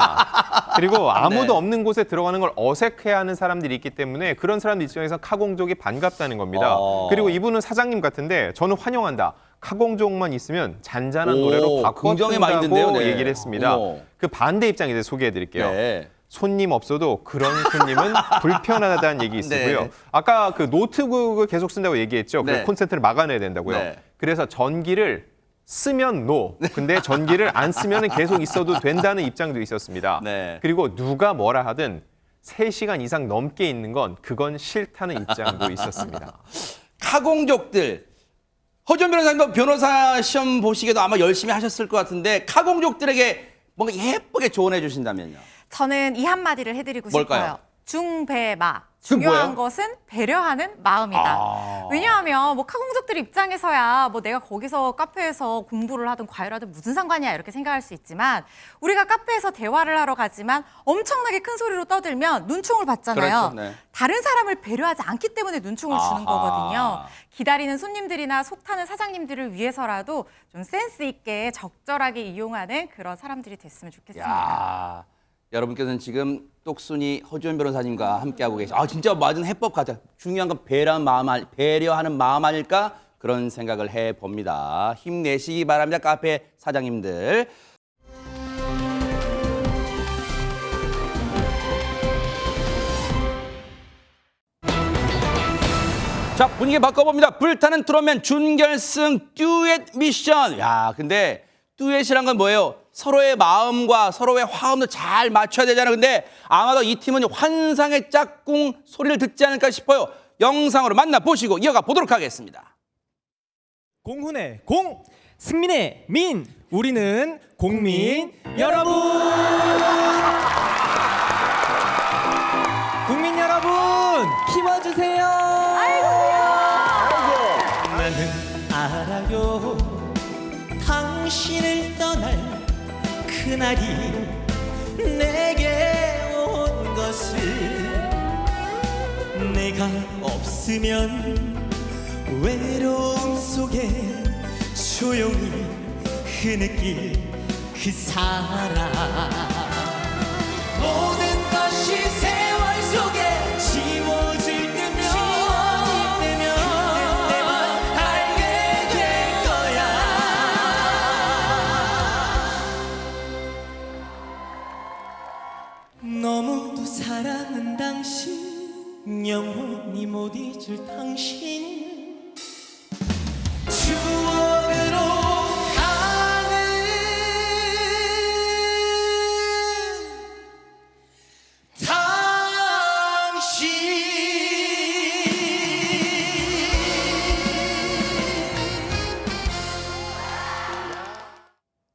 Speaker 3: 그리고 아무도
Speaker 1: 네.
Speaker 3: 없는 곳에 들어가는 걸 어색해하는 사람들이 있기 때문에 그런 사람들 입장에서 카공족이 반갑다는 겁니다. 그리고 이분은 사장님 같은데 저는 환영한다. 카공족만 있으면 잔잔한
Speaker 1: 오,
Speaker 3: 노래로
Speaker 1: 긍정의 마인드인데요.
Speaker 3: 바꿔준다고
Speaker 1: 네.
Speaker 3: 얘기를 했습니다.
Speaker 1: 어머.
Speaker 3: 그 반대 입장 이제 소개해드릴게요.
Speaker 1: 네.
Speaker 3: 손님 없어도 그런 손님은 불편하다는 얘기 있었고요.
Speaker 1: 네.
Speaker 3: 아까 그 노트북을 계속 쓴다고 얘기했죠.
Speaker 1: 네.
Speaker 3: 그 콘센트를 막아내야 된다고요.
Speaker 1: 네.
Speaker 3: 그래서 전기를 쓰면 노. 근데 전기를 안 쓰면 계속 있어도 된다는 입장도 있었습니다.
Speaker 1: 네.
Speaker 3: 그리고 누가 뭐라 하든 3시간 이상 넘게 있는 건 그건 싫다는 입장도 있었습니다.
Speaker 1: 카공족들. 허준 변호사님도 변호사 시험 보시기도 아마 열심히 하셨을 것 같은데 카공족들에게 뭔가 예쁘게 조언해 주신다면요.
Speaker 2: 저는 이 한마디를 해드리고
Speaker 1: 뭘까요?
Speaker 2: 싶어요. 중배마.
Speaker 1: 그게
Speaker 2: 중요한
Speaker 1: 뭐예요?
Speaker 2: 것은 배려하는 마음이다. 왜냐하면 뭐 카공족들 입장에서야 뭐 내가 거기서 카페에서 공부를 하든 과외를 하든 무슨 상관이야 이렇게 생각할 수 있지만 우리가 카페에서 대화를 하러 가지만 엄청나게 큰 소리로 떠들면 눈총을 받잖아요.
Speaker 1: 그렇죠, 네.
Speaker 2: 다른 사람을 배려하지 않기 때문에 눈총을 주는
Speaker 1: 아하.
Speaker 2: 거거든요. 기다리는 손님들이나 속 타는 사장님들을 위해서라도 좀 센스 있게 적절하게 이용하는 그런 사람들이 됐으면 좋겠습니다.
Speaker 1: 야, 여러분께서는 지금 똑순이 허주현 변호사님과 함께하고 계시죠. 아, 진짜 맞은 해법 같아요. 중요한 건 배려하는 마음 아닐까? 그런 생각을 해봅니다. 힘내시기 바랍니다. 카페 사장님들. 자, 분위기 바꿔봅니다. 불타는 트롯맨 준결승 듀엣 미션. 야, 근데 듀엣이란 건 뭐예요? 서로의 마음과 서로의 화음도 잘 맞춰야 되잖아요. 근데 아마도 이 팀은 환상의 짝꿍 소리를 듣지 않을까 싶어요. 영상으로 만나보시고 이어가 보도록 하겠습니다.
Speaker 10: 공훈의 공, 승민의 민, 우리는 공민 여러분! 국민 여러분, 힘워주세요! 나는 알아요, 당신을 떠날 그날이 내게 온 것을. 내가 없으면 외로움 속에 조용히 흐느낄 그 사람. 모든 것이 세월 속에 지워질 때면 그때만 알게 될 거야. 너무도 사랑한 당신, 영원히 못 잊을 당신, 추억으로 가는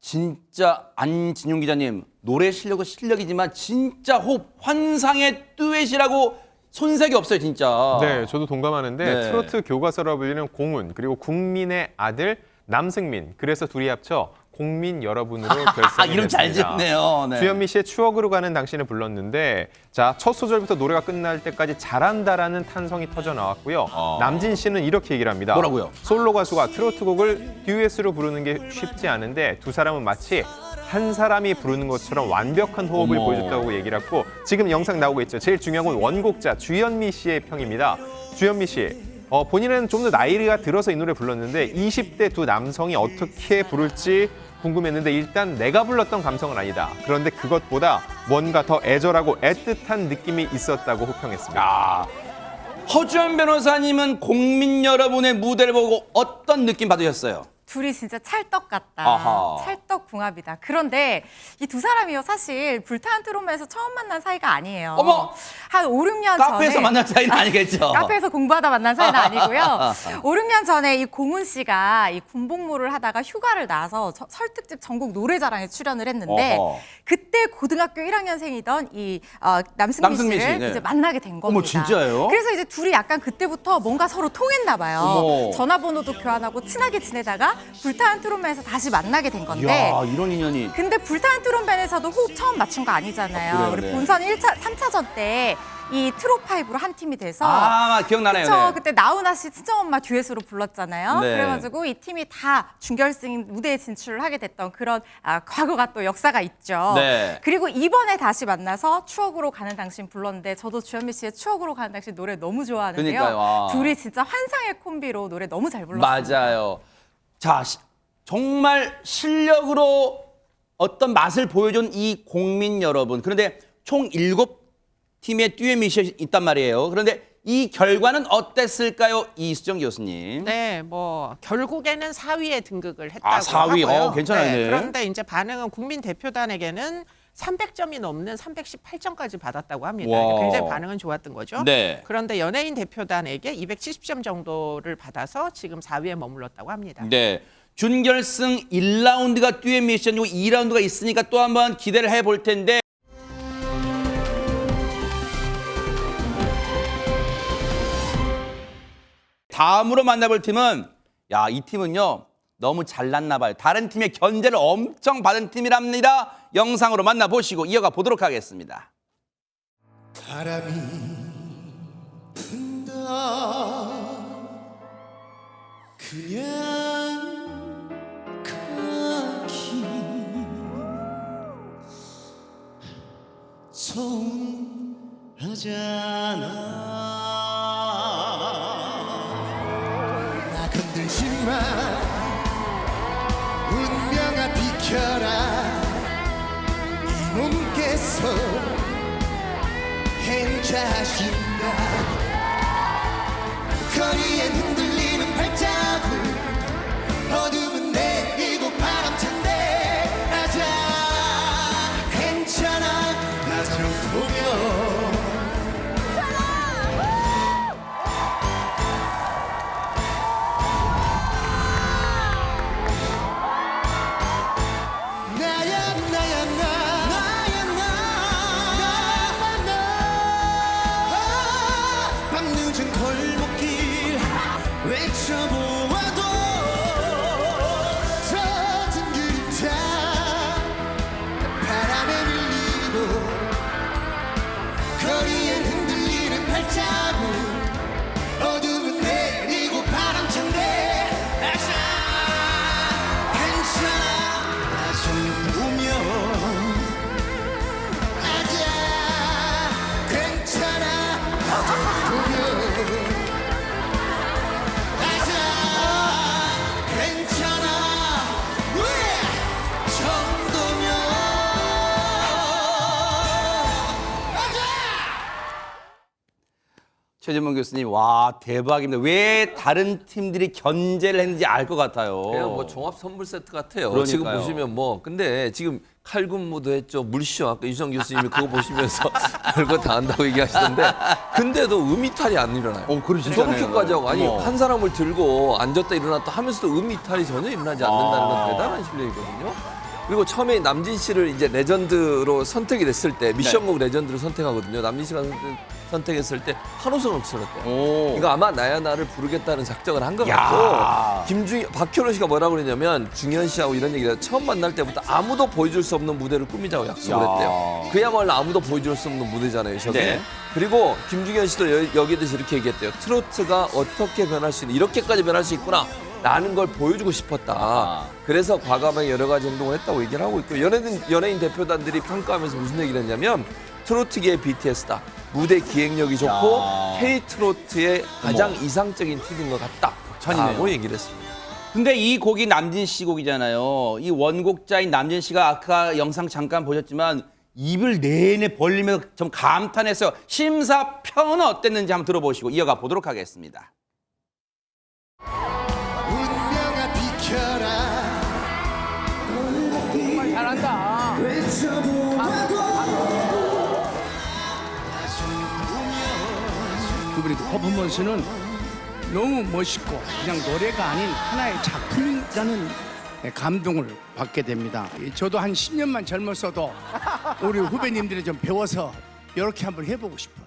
Speaker 1: 진짜 안진용 기자님, 노래 실력은 실력이지만 진짜 호흡, 환상의 듀엣이라고 손색이 없어요, 진짜.
Speaker 3: 네, 저도 동감하는데
Speaker 1: 네.
Speaker 3: 트로트 교과서라 불리는 공훈 그리고 국민의 아들 남승민 그래서 둘이 합쳐 공민 여러분으로 결성이
Speaker 1: 이름 잘
Speaker 3: 됐습니다.
Speaker 1: 지었네요. 네.
Speaker 3: 주현미 씨의 추억으로 가는 당신을 불렀는데 자, 첫 소절부터 노래가 끝날 때까지 잘한다라는 탄성이 터져 나왔고요. 남진 씨는 이렇게 얘기를 합니다.
Speaker 1: 뭐라고요?
Speaker 3: 솔로 가수가 트로트 곡을 듀엣으로 부르는 게 쉽지 않은데 두 사람은 마치 한 사람이 부르는 것처럼 완벽한 호흡을
Speaker 1: 어머.
Speaker 3: 보여줬다고 얘기를 했고 지금 영상 나오고 있죠. 제일 중요한 건 원곡자 주현미 씨의 평입니다. 주현미 씨, 본인은 좀 더 나이가 들어서 이 노래 불렀는데 20대 두 남성이 어떻게 부를지 궁금했는데 일단 내가 불렀던 감성은 아니다. 그런데 그것보다 뭔가 더 애절하고 애틋한 느낌이 있었다고 호평했습니다.
Speaker 1: 야, 허주연 변호사님은 국민 여러분의 무대를 보고 어떤 느낌 받으셨어요?
Speaker 2: 둘이 진짜 찰떡 같다.
Speaker 1: 아하.
Speaker 2: 찰떡궁합이다. 그런데 이 두 사람이요 사실 불타는 트롯맨에서 처음 만난 사이가 아니에요.
Speaker 1: 어머!
Speaker 2: 한 5, 6년
Speaker 1: 카페에서
Speaker 2: 전에
Speaker 1: 만난 사이는 아니겠죠?
Speaker 2: 카페에서 공부하다 만난 사이는 아니고요. 5, 6년 전에 이 공훈 씨가 이 군복무를 하다가 휴가를 나서 설특집 전국 노래자랑에 출연을 했는데
Speaker 1: 어허.
Speaker 2: 그때 고등학교 1학년생이던 이 남승민
Speaker 1: 남승민
Speaker 2: 씨를
Speaker 1: 씨, 네.
Speaker 2: 이제 만나게 된 겁니다.
Speaker 1: 어머, 진짜예요?
Speaker 2: 그래서 이제 둘이 약간 그때부터 뭔가 서로 통했나 봐요.
Speaker 1: 어머.
Speaker 2: 전화번호도 교환하고 친하게 지내다가 불타는 트롯맨에서 다시 만나게 된 건데
Speaker 1: 이야, 이런 인연이.
Speaker 2: 근데 불타는 트롯맨에서도 호흡 처음 맞춘 거 아니잖아요.
Speaker 1: 그래요,
Speaker 2: 우리
Speaker 1: 네.
Speaker 2: 본선 1차, 3차전 때 이 트롯파이브로 한 팀이 돼서
Speaker 1: 기억나네요.
Speaker 2: 그쵸?
Speaker 1: 네.
Speaker 2: 그때 나훈아 씨 친정엄마 듀엣으로 불렀잖아요.
Speaker 1: 네.
Speaker 2: 그래가지고 이 팀이 다 준결승 무대에 진출을 하게 됐던 그런 과거가 또 역사가 있죠.
Speaker 1: 네.
Speaker 2: 그리고 이번에 다시 만나서 추억으로 가는 당신 불렀는데 저도 주현미 씨의 추억으로 가는 당신 노래 너무 좋아하는데요.
Speaker 1: 그러니까요. 아.
Speaker 2: 둘이 진짜 환상의 콤비로 노래 너무 잘 불렀어요.
Speaker 1: 맞아요. 자, 정말 실력으로 어떤 맛을 보여준 이 국민 여러분. 그런데 총 7팀의 듀엣 미션이 있단 말이에요. 그런데 이 결과는 어땠을까요? 이수정 교수님.
Speaker 6: 네, 뭐 결국에는 4위에 등극을 했다고
Speaker 1: 4위.
Speaker 6: 하고요.
Speaker 1: 괜찮아요. 네.
Speaker 6: 그런데 이제 반응은 국민 대표단에게는 300점이 넘는 318점까지 받았다고 합니다.
Speaker 1: 와.
Speaker 6: 굉장히 반응은 좋았던 거죠.
Speaker 1: 네.
Speaker 6: 그런데 연예인 대표단에게 270점 정도를 받아서 지금 4위에 머물렀다고 합니다.
Speaker 1: 네. 준결승 1라운드가 듀엣 미션이고 2라운드가 있으니까 또 한번 기대를 해볼 텐데 다음으로 만나볼 팀은 이 팀은요 너무 잘났나 봐요. 다른 팀의 견제를 엄청 받은 팀이랍니다. 영상으로 만나보시고 이어가 보도록 하겠습니다.
Speaker 10: 바람이 분다 그냥 가기 서운하잖아 나 건들지마 운명아 비켜라 이 몸께서 괜찮으신가 거리엔 흔들리는 발자국 어둠은 내리고 바람찬데 아자 괜찮아 나 정도면 나야 나야 나 나야 나 밤늦은 골목길 외쳐보아도 젖은 그림자 바람에 밀리고 거리엔 흔들리는 발자국 어둠은 내리고 바람찬데 아자 괜찮아 나 정도면 아자 괜찮아 나 정도면 아자 괜찮아 왜 정도면 아자
Speaker 1: 최진봉 교수님, 와 대박입니다. 왜 다른 팀들이 견제를 했는지 알 것 같아요.
Speaker 4: 그냥 뭐 종합 선물 세트 같아요.
Speaker 1: 그러니까요.
Speaker 4: 지금 보시면 근데 지금 칼군무도 했죠. 물쇼 아까 유성 교수님이 그거 보시면서 별거 다 한다고 얘기하시던데 근데도 음이탈이 안 일어나요.
Speaker 1: 그러시잖아요.
Speaker 4: 저렇게까지 하고 아니
Speaker 1: 어머.
Speaker 4: 한 사람을 들고 앉았다 일어났다 하면서도 음이탈이 전혀 일어나지 않는다는 건 대단한 실력이거든요. 그리고 처음에 남진 씨를 이제 레전드로 선택이 됐을 때 미션곡 레전드로 선택하거든요. 남진 씨가 선택했을 때 한호성을 불렀대요.
Speaker 1: 오.
Speaker 4: 그러니까 아마 나야 나를 부르겠다는 작정을 한 것
Speaker 1: 야.
Speaker 4: 같고 박현호 씨가 뭐라고 그랬냐면 중현 씨하고 이런 얘기를 처음 만날 때부터 아무도 보여줄 수 없는 무대를 꾸미자고 약속을
Speaker 1: 야.
Speaker 4: 했대요. 그야말로 아무도 보여줄 수 없는 무대잖아요. 저게.
Speaker 1: 네.
Speaker 4: 그리고 김중현 씨도 여기에 대해서 이렇게 얘기했대요. 트로트가 어떻게 변할 수 있는 이렇게까지 변할 수 있구나. 라는 걸 보여주고 싶었다. 그래서 과감하게 여러 가지 행동을 했다고 얘기를 하고 있고 연예인 대표단들이 평가하면서 무슨 얘기를 했냐면 트로트계의 BTS다. 무대 기획력이 좋고 K-트로트의 가장 이상적인 팀인 것 같다. 라고 얘기를 했습니다.
Speaker 1: 근데 이 곡이 남진 씨 곡이잖아요. 이 원곡자인 남진 씨가 아까 영상 잠깐 보셨지만 입을 내내 벌리면서 좀 감탄했어요. 심사평은 어땠는지 한번 들어보시고 이어가 보도록 하겠습니다.
Speaker 10: 운명아 비켜라 정말 잘한다
Speaker 11: 그분의 그 퍼포먼스는 너무 멋있고 그냥 노래가 아닌 하나의 작품이라는 감동을 받게 됩니다. 저도 한 10년만 젊었어도 우리 후배님들이 좀 배워서 이렇게 한번 해보고 싶어요.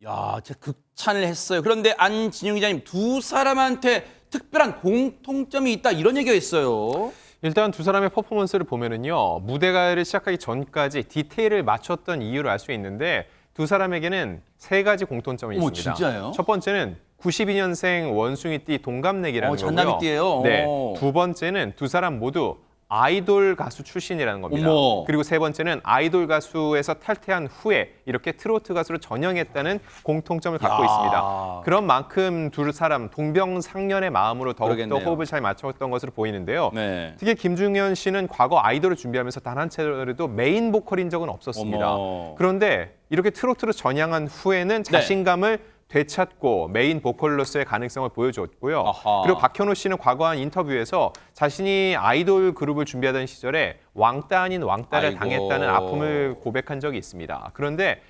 Speaker 1: 야, 진짜 극찬을 했어요. 그런데 안진용 기자님 두 사람한테 특별한 공통점이 있다 이런 얘기가 있어요.
Speaker 3: 일단 두 사람의 퍼포먼스를 보면은요, 무대가를 시작하기 전까지 디테일을 맞췄던 이유를 알 수 있는데 두 사람에게는 세 가지 공통점이
Speaker 1: 어머,
Speaker 3: 있습니다.
Speaker 1: 진짜요?
Speaker 3: 첫 번째는 92년생 원숭이띠 동갑내기라는 거고요.
Speaker 1: 잔나비띠예요.
Speaker 3: 네. 두 번째는 두 사람 모두 아이돌 가수 출신이라는 겁니다.
Speaker 1: 어머.
Speaker 3: 그리고 세 번째는 아이돌 가수에서 탈퇴한 후에 이렇게 트로트 가수로 전향했다는 공통점을 갖고 있습니다. 그런 만큼 두 사람 동병상련의 마음으로 더욱더
Speaker 1: 그러겠네요.
Speaker 3: 호흡을 잘 맞췄던 것으로 보이는데요.
Speaker 1: 네.
Speaker 3: 특히 김중현 씨는 과거 아이돌을 준비하면서 단 한 차례도 메인 보컬인 적은 없었습니다.
Speaker 1: 어머.
Speaker 3: 그런데 이렇게 트로트로 전향한 후에는 자신감을 되찾고 메인 보컬로서의 가능성을 보여줬고요.
Speaker 1: 아하.
Speaker 3: 그리고 박현호 씨는 과거 한 인터뷰에서 자신이 아이돌 그룹을 준비하던 시절에 왕따 아닌 왕따를
Speaker 1: 아이고.
Speaker 3: 당했다는 아픔을 고백한 적이 있습니다. 그런데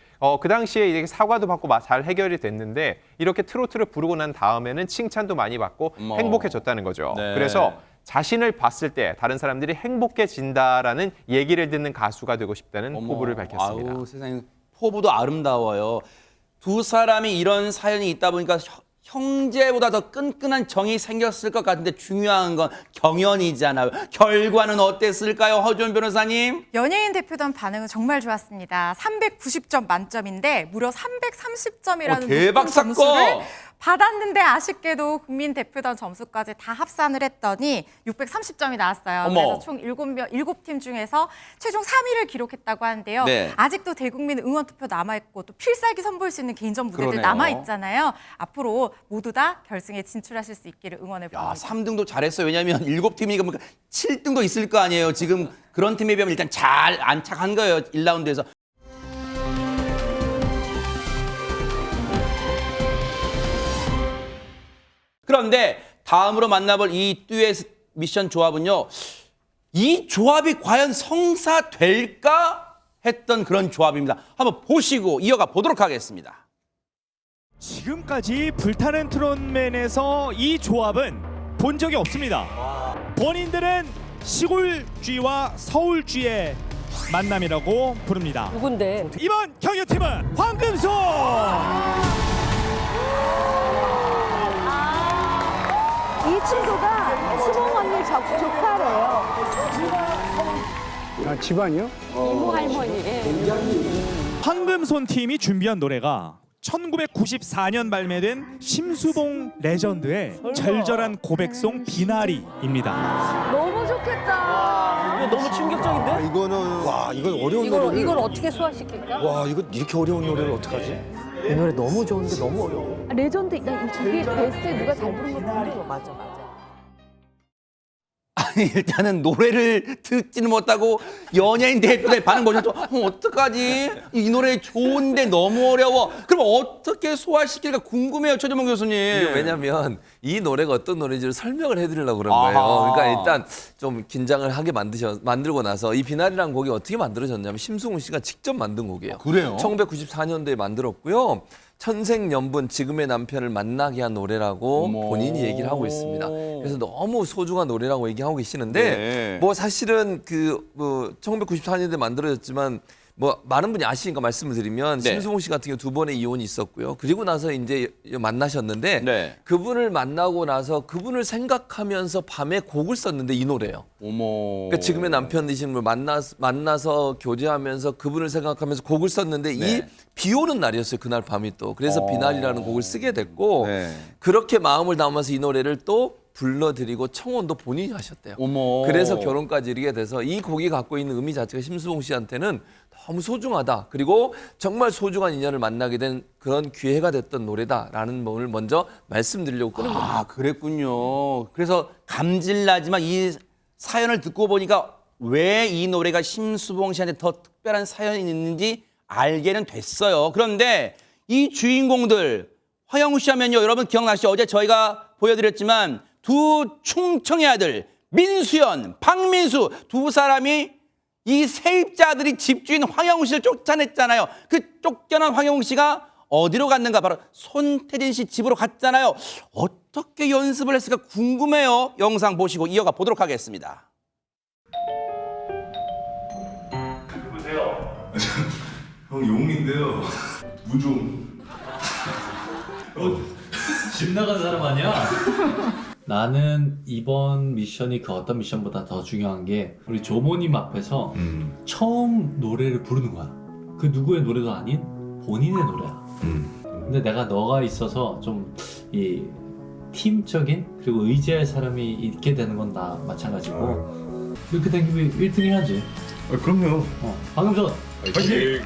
Speaker 3: 그 당시에 이제 사과도 받고 잘 해결이 됐는데 이렇게 트로트를 부르고 난 다음에는 칭찬도 많이 받고
Speaker 1: 어머.
Speaker 3: 행복해졌다는 거죠.
Speaker 1: 네.
Speaker 3: 그래서 자신을 봤을 때 다른 사람들이 행복해진다라는 얘기를 듣는 가수가 되고 싶다는 포부를 밝혔습니다.
Speaker 1: 아우, 세상에 포부도 아름다워요. 두 사람이 이런 사연이 있다 보니까 형제보다 더 끈끈한 정이 생겼을 것 같은데 중요한 건 경연이잖아요. 결과는 어땠을까요, 허준 변호사님?
Speaker 2: 연예인 대표단 반응은 정말 좋았습니다. 390점 만점인데 무려 330점이라는
Speaker 1: 대박
Speaker 2: 높은 점수를
Speaker 1: 사건!
Speaker 2: 받았는데 아쉽게도 국민 대표단 점수까지 다 합산을 했더니 630점이 나왔어요.
Speaker 1: 어머.
Speaker 2: 그래서 총 7팀 중에서 최종 3위를 기록했다고 하는데요.
Speaker 1: 네.
Speaker 2: 아직도 대국민 응원 투표 남아있고 또 필살기 선보일 수 있는 개인전 무대들
Speaker 1: 그러네요.
Speaker 2: 남아있잖아요. 앞으로 모두 다 결승에 진출하실 수 있기를 응원해봅니다.
Speaker 1: 야, 3등도 잘했어요. 왜냐하면 7팀이니까 7등도 있을 거 아니에요. 지금 그런 팀에 비하면 일단 잘 안착한 거예요. 1라운드에서. 그런데 다음으로 만나볼 이 듀엣 미션 조합은요. 이 조합이 과연 성사될까 했던 그런 조합입니다. 한번 보시고 이어가 보도록 하겠습니다.
Speaker 12: 지금까지 불타는 트롯맨에서 이 조합은 본 적이 없습니다. 본인들은 시골쥐와 서울쥐의 만남이라고 부릅니다.
Speaker 7: 누군데?
Speaker 12: 이번 경연팀은 황금손!
Speaker 7: 이 친구가 수봉 언니 조카래요.
Speaker 11: 집안이요?
Speaker 7: 이모 할머니.
Speaker 12: 황금손 팀이 준비한 노래가 1994년 발매된 심수봉 레전드의 절절한 고백송 비나리입니다.
Speaker 7: 너무 좋겠다.
Speaker 10: 너무 충격적인데? 이거는 와 이건 어려운
Speaker 7: 이걸 어떻게 소화시킬까?
Speaker 10: 와 이거 이렇게 어려운 노래를 어떡하지? 이 노래 너무 좋은데 너무 어려워.
Speaker 7: 레전드 이게 베스트에 누가 잘 부른 거 모르고 맞아.
Speaker 1: 아니, 일단은 노래를 듣지는 못하고 연예인 대표의 반응 보셔서 어떡하지? 이 노래 좋은데 너무 어려워. 그럼 어떻게 소화시킬까 궁금해요, 최재봉 교수님.
Speaker 4: 이게 왜냐면 이 노래가 어떤 노래인지를 설명을 해드리려고 그런
Speaker 1: 아하.
Speaker 4: 거예요. 그러니까 일단 좀 긴장을 하게 만들고 나서 이 비나리라는 곡이 어떻게 만들어졌냐면 심승훈 씨가 직접 만든 곡이에요.
Speaker 1: 그래요?
Speaker 4: 1994년도에 만들었고요. 천생연분 지금의 남편을 만나게 한 노래라고
Speaker 1: 어머.
Speaker 4: 본인이 얘기를 하고 있습니다. 그래서 너무 소중한 노래라고 얘기하고 계시는데
Speaker 1: 네.
Speaker 4: 뭐 사실은 1994년도에 만들어졌지만 뭐 많은 분이 아시니까 말씀을 드리면
Speaker 1: 네.
Speaker 4: 심수봉 씨 같은 경우 두 번의 이혼이 있었고요. 그리고 나서 이제 만나셨는데
Speaker 1: 네.
Speaker 4: 그분을 만나고 나서 그분을 생각하면서 밤에 곡을 썼는데 이 노래예요.
Speaker 1: 어머.
Speaker 4: 그러니까 지금의 남편 되시는 분 만나서 교제하면서 그분을 생각하면서 곡을 썼는데
Speaker 1: 네.
Speaker 4: 이 비 오는 날이었어요. 그날 밤이 또. 그래서 비날이라는 곡을 쓰게 됐고
Speaker 1: 네.
Speaker 4: 그렇게 마음을 담아서 이 노래를 또 불러드리고 청혼도 본인이 하셨대요.
Speaker 1: 어머.
Speaker 4: 그래서 결혼까지 이르게 돼서 이 곡이 갖고 있는 의미 자체가 심수봉 씨한테는 너무 소중하다. 그리고 정말 소중한 인연을 만나게 된 그런 기회가 됐던 노래다라는 부분을 먼저 말씀드리려고 끊은 겁니다.
Speaker 1: 아, 그랬군요. 그래서 감질나지만 이 사연을 듣고 보니까 왜 이 노래가 심수봉 씨한테 더 특별한 사연이 있는지 알게는 됐어요. 그런데 이 주인공들 화영우 씨 하면요. 여러분 기억나시죠? 어제 저희가 보여드렸지만 두 충청의 아들 민수연, 박민수 두 사람이 이 세입자들이 집주인 황영우 씨를 쫓아냈잖아요. 그 쫓겨난 황영우 씨가 어디로 갔는가? 바로 손태진 씨 집으로 갔잖아요. 어떻게 연습을 했을까 궁금해요. 영상 보시고 이어가 보도록 하겠습니다.
Speaker 8: 누구세요?
Speaker 13: 형 용인데요. 무좀.
Speaker 14: 집 나간 사람 아니야? 나는 이번 미션이 그 어떤 미션보다 더 중요한 게 우리 조모님 앞에서 처음 노래를 부르는 거야. 그 누구의 노래도 아닌 본인의 노래야. 근데 내가 너가 있어서 좀 이 팀적인 그리고 의지할 사람이 있게 되는 건 나 마찬가지고 이렇게 된 김에 1등 해야지.
Speaker 13: 그럼요.
Speaker 14: 박영선
Speaker 8: 화이팅!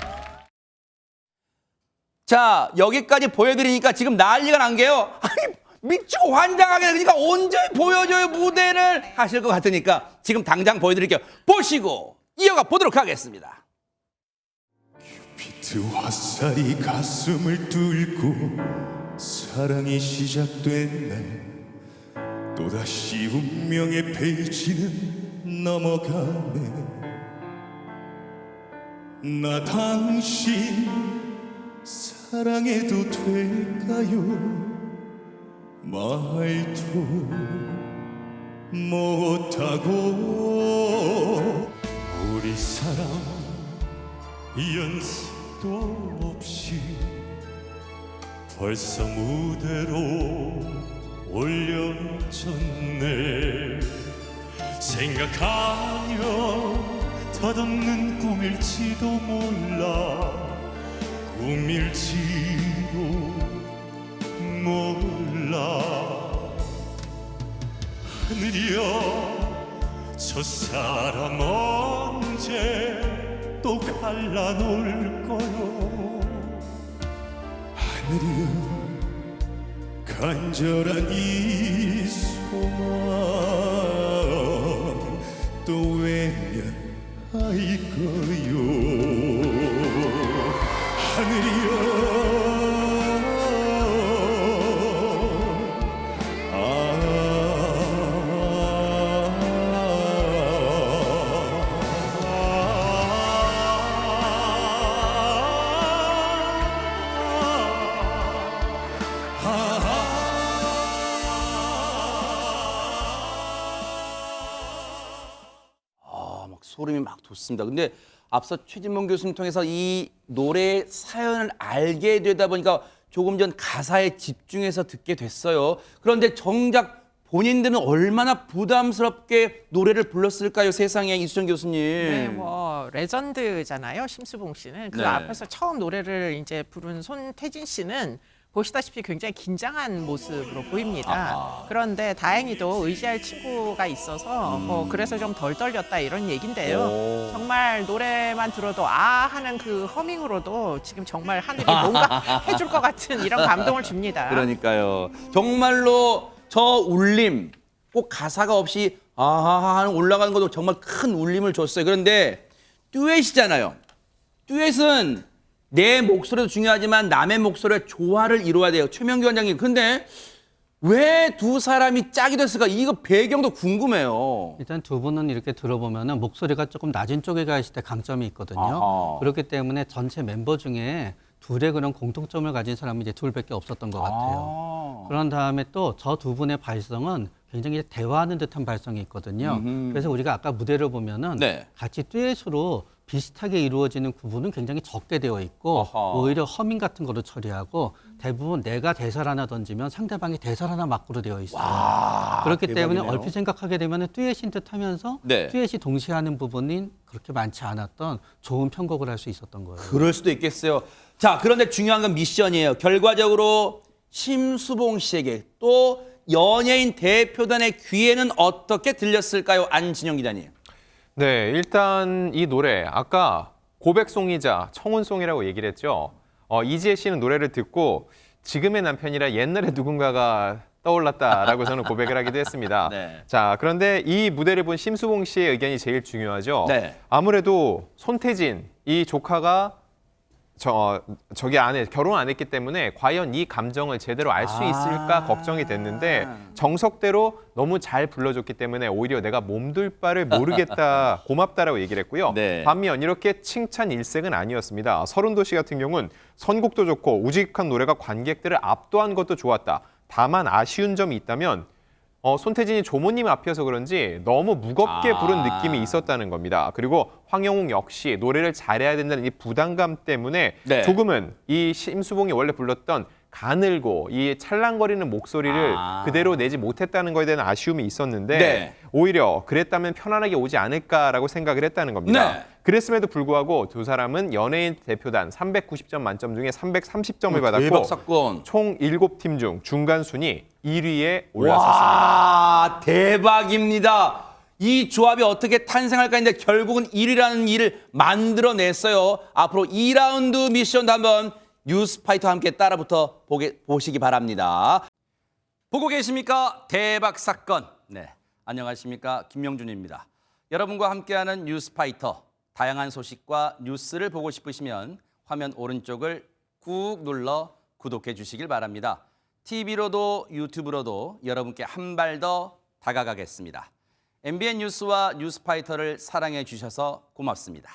Speaker 1: 자, 여기까지 보여드리니까 지금 난리가 난 게요. 아니, 미치고 환장하게 되니까 언제 보여줘요 무대를 하실 것 같으니까 지금 당장 보여드릴게요. 보시고 이어가 보도록 하겠습니다.
Speaker 13: 큐피트 화살이 가슴을 뚫고 사랑이 시작된 날 또다시 운명의 페이지는 넘어가네. 나 당신 사랑해도 될까요? 말도 못하고 우리 사랑 연습도 없이 벌써 무대로 올려졌네. 생각하면 덧없는 꿈일지도 몰라. 꿈일지도 몰라. 하늘이여 저 사람 언제 또 갈라놓을 거요. 하늘이여 간절한 이 소망 또 왜면 아이거요. 하늘이여
Speaker 1: 소름이 막 돋습니다. 근데 앞서 최진봉 교수님 통해서 이 노래의 사연을 알게 되다 보니까 조금 전 가사에 집중해서 듣게 됐어요. 그런데 정작 본인들은 얼마나 부담스럽게 노래를 불렀을까요? 세상에 이수정 교수님.
Speaker 6: 네, 뭐 레전드잖아요. 심수봉 씨는 그
Speaker 1: 네.
Speaker 6: 앞에서 처음 노래를 이제 부른 손태진 씨는 보시다시피 굉장히 긴장한 모습으로 보입니다. 그런데 다행히도 의지할 친구가 있어서 뭐 그래서 좀 덜 떨렸다 이런 얘긴데요. 정말 노래만 들어도 아 하는 그 허밍으로도 지금 정말 하늘이 뭔가 해줄 것 같은 이런 감동을 줍니다.
Speaker 1: 그러니까요. 정말로 저 울림, 꼭 가사가 없이 아하하 하는 올라가는 것도 정말 큰 울림을 줬어요. 그런데 듀엣이잖아요. 듀엣은 내 목소리도 중요하지만 남의 목소리와 조화를 이루어야 돼요. 최명규 원장님. 근데 왜 두 사람이 짝이 됐을까? 이거 배경도 궁금해요.
Speaker 5: 일단 두 분은 이렇게 들어보면은 목소리가 조금 낮은 쪽에 가 있을 때 강점이 있거든요.
Speaker 1: 아하.
Speaker 5: 그렇기 때문에 전체 멤버 중에 둘의 그런 공통점을 가진 사람이 이제 둘밖에 없었던 것 같아요. 그런 다음에 또 저 두 분의 발성은 굉장히 대화하는 듯한 발성이 있거든요. 그래서 우리가 아까 무대를 보면은
Speaker 1: 네.
Speaker 5: 같이 듀엣으로 비슷하게 이루어지는 구분은 굉장히 적게 되어 있고
Speaker 1: 어허.
Speaker 5: 오히려 허밍 같은 거로 처리하고 대부분 내가 대사를 하나 던지면 상대방이 대사를 하나 막으로 되어 있어요. 그렇기 때문에
Speaker 1: 대박이네요.
Speaker 5: 얼핏 생각하게 되면 듀엣인 듯 하면서
Speaker 1: 네.
Speaker 5: 듀엣이 동시에 하는 부분이 그렇게 많지 않았던 좋은 편곡을 할 수 있었던 거예요.
Speaker 1: 그럴 수도 있겠어요. 자, 그런데 중요한 건 미션이에요. 결과적으로 심수봉 씨에게 또 연예인 대표단의 귀에는 어떻게 들렸을까요? 안진영 기자님.
Speaker 3: 네, 일단 이 노래 아까 고백송이자 청혼송이라고 얘기를 했죠. 이지혜 씨는 노래를 듣고 지금의 남편이라 옛날에 누군가가 떠올랐다라고 저는 고백을 하기도 했습니다.
Speaker 1: 네.
Speaker 3: 자, 그런데 이 무대를 본 심수봉 씨의 의견이 제일 중요하죠.
Speaker 1: 네.
Speaker 3: 아무래도 손태진 이 조카가 저기 안에 결혼 안 했기 때문에 과연 이 감정을 제대로 알 수 있을까 걱정이 됐는데 정석대로 너무 잘 불러줬기 때문에 오히려 내가 몸둘 바를 모르겠다 고맙다라고 얘기를 했고요.
Speaker 1: 네.
Speaker 3: 반면 이렇게 칭찬 일색은 아니었습니다. 서른도 씨 같은 경우는 선곡도 좋고 우직한 노래가 관객들을 압도한 것도 좋았다. 다만 아쉬운 점이 있다면 손태진이 조모님 앞이어서 그런지 너무 무겁게 부른 느낌이 있었다는 겁니다. 그리고 황영웅 역시 노래를 잘해야 된다는 이 부담감 때문에
Speaker 1: 네.
Speaker 3: 조금은 이 심수봉이 원래 불렀던 가늘고 이 찰랑거리는 목소리를 그대로 내지 못했다는 거에 대한 아쉬움이 있었는데
Speaker 1: 네.
Speaker 3: 오히려 그랬다면 편안하게 오지 않을까라고 생각을 했다는 겁니다.
Speaker 1: 네.
Speaker 3: 그랬음에도 불구하고 두 사람은 연예인 대표단 390점 만점 중에 330점을 받았고
Speaker 1: 대박 사건.
Speaker 3: 총 7팀 중 중간 순위 1위에 올라섰습니다.
Speaker 1: 와, 대박입니다. 이 조합이 어떻게 탄생할까 했는데 결국은 1위라는 일을 만들어냈어요. 앞으로 2라운드 미션도 한번 뉴스파이터와 함께 따라붙어 보시기 바랍니다. 보고 계십니까? 대박 사건. 네, 안녕하십니까? 김명준입니다. 여러분과 함께하는 뉴스파이터. 다양한 소식과 뉴스를 보고 싶으시면 화면 오른쪽을 꾹 눌러 구독해 주시길 바랍니다. TV로도 유튜브로도 여러분께 한 발 더 다가가겠습니다. MBN 뉴스와 뉴스파이터를 사랑해 주셔서 고맙습니다.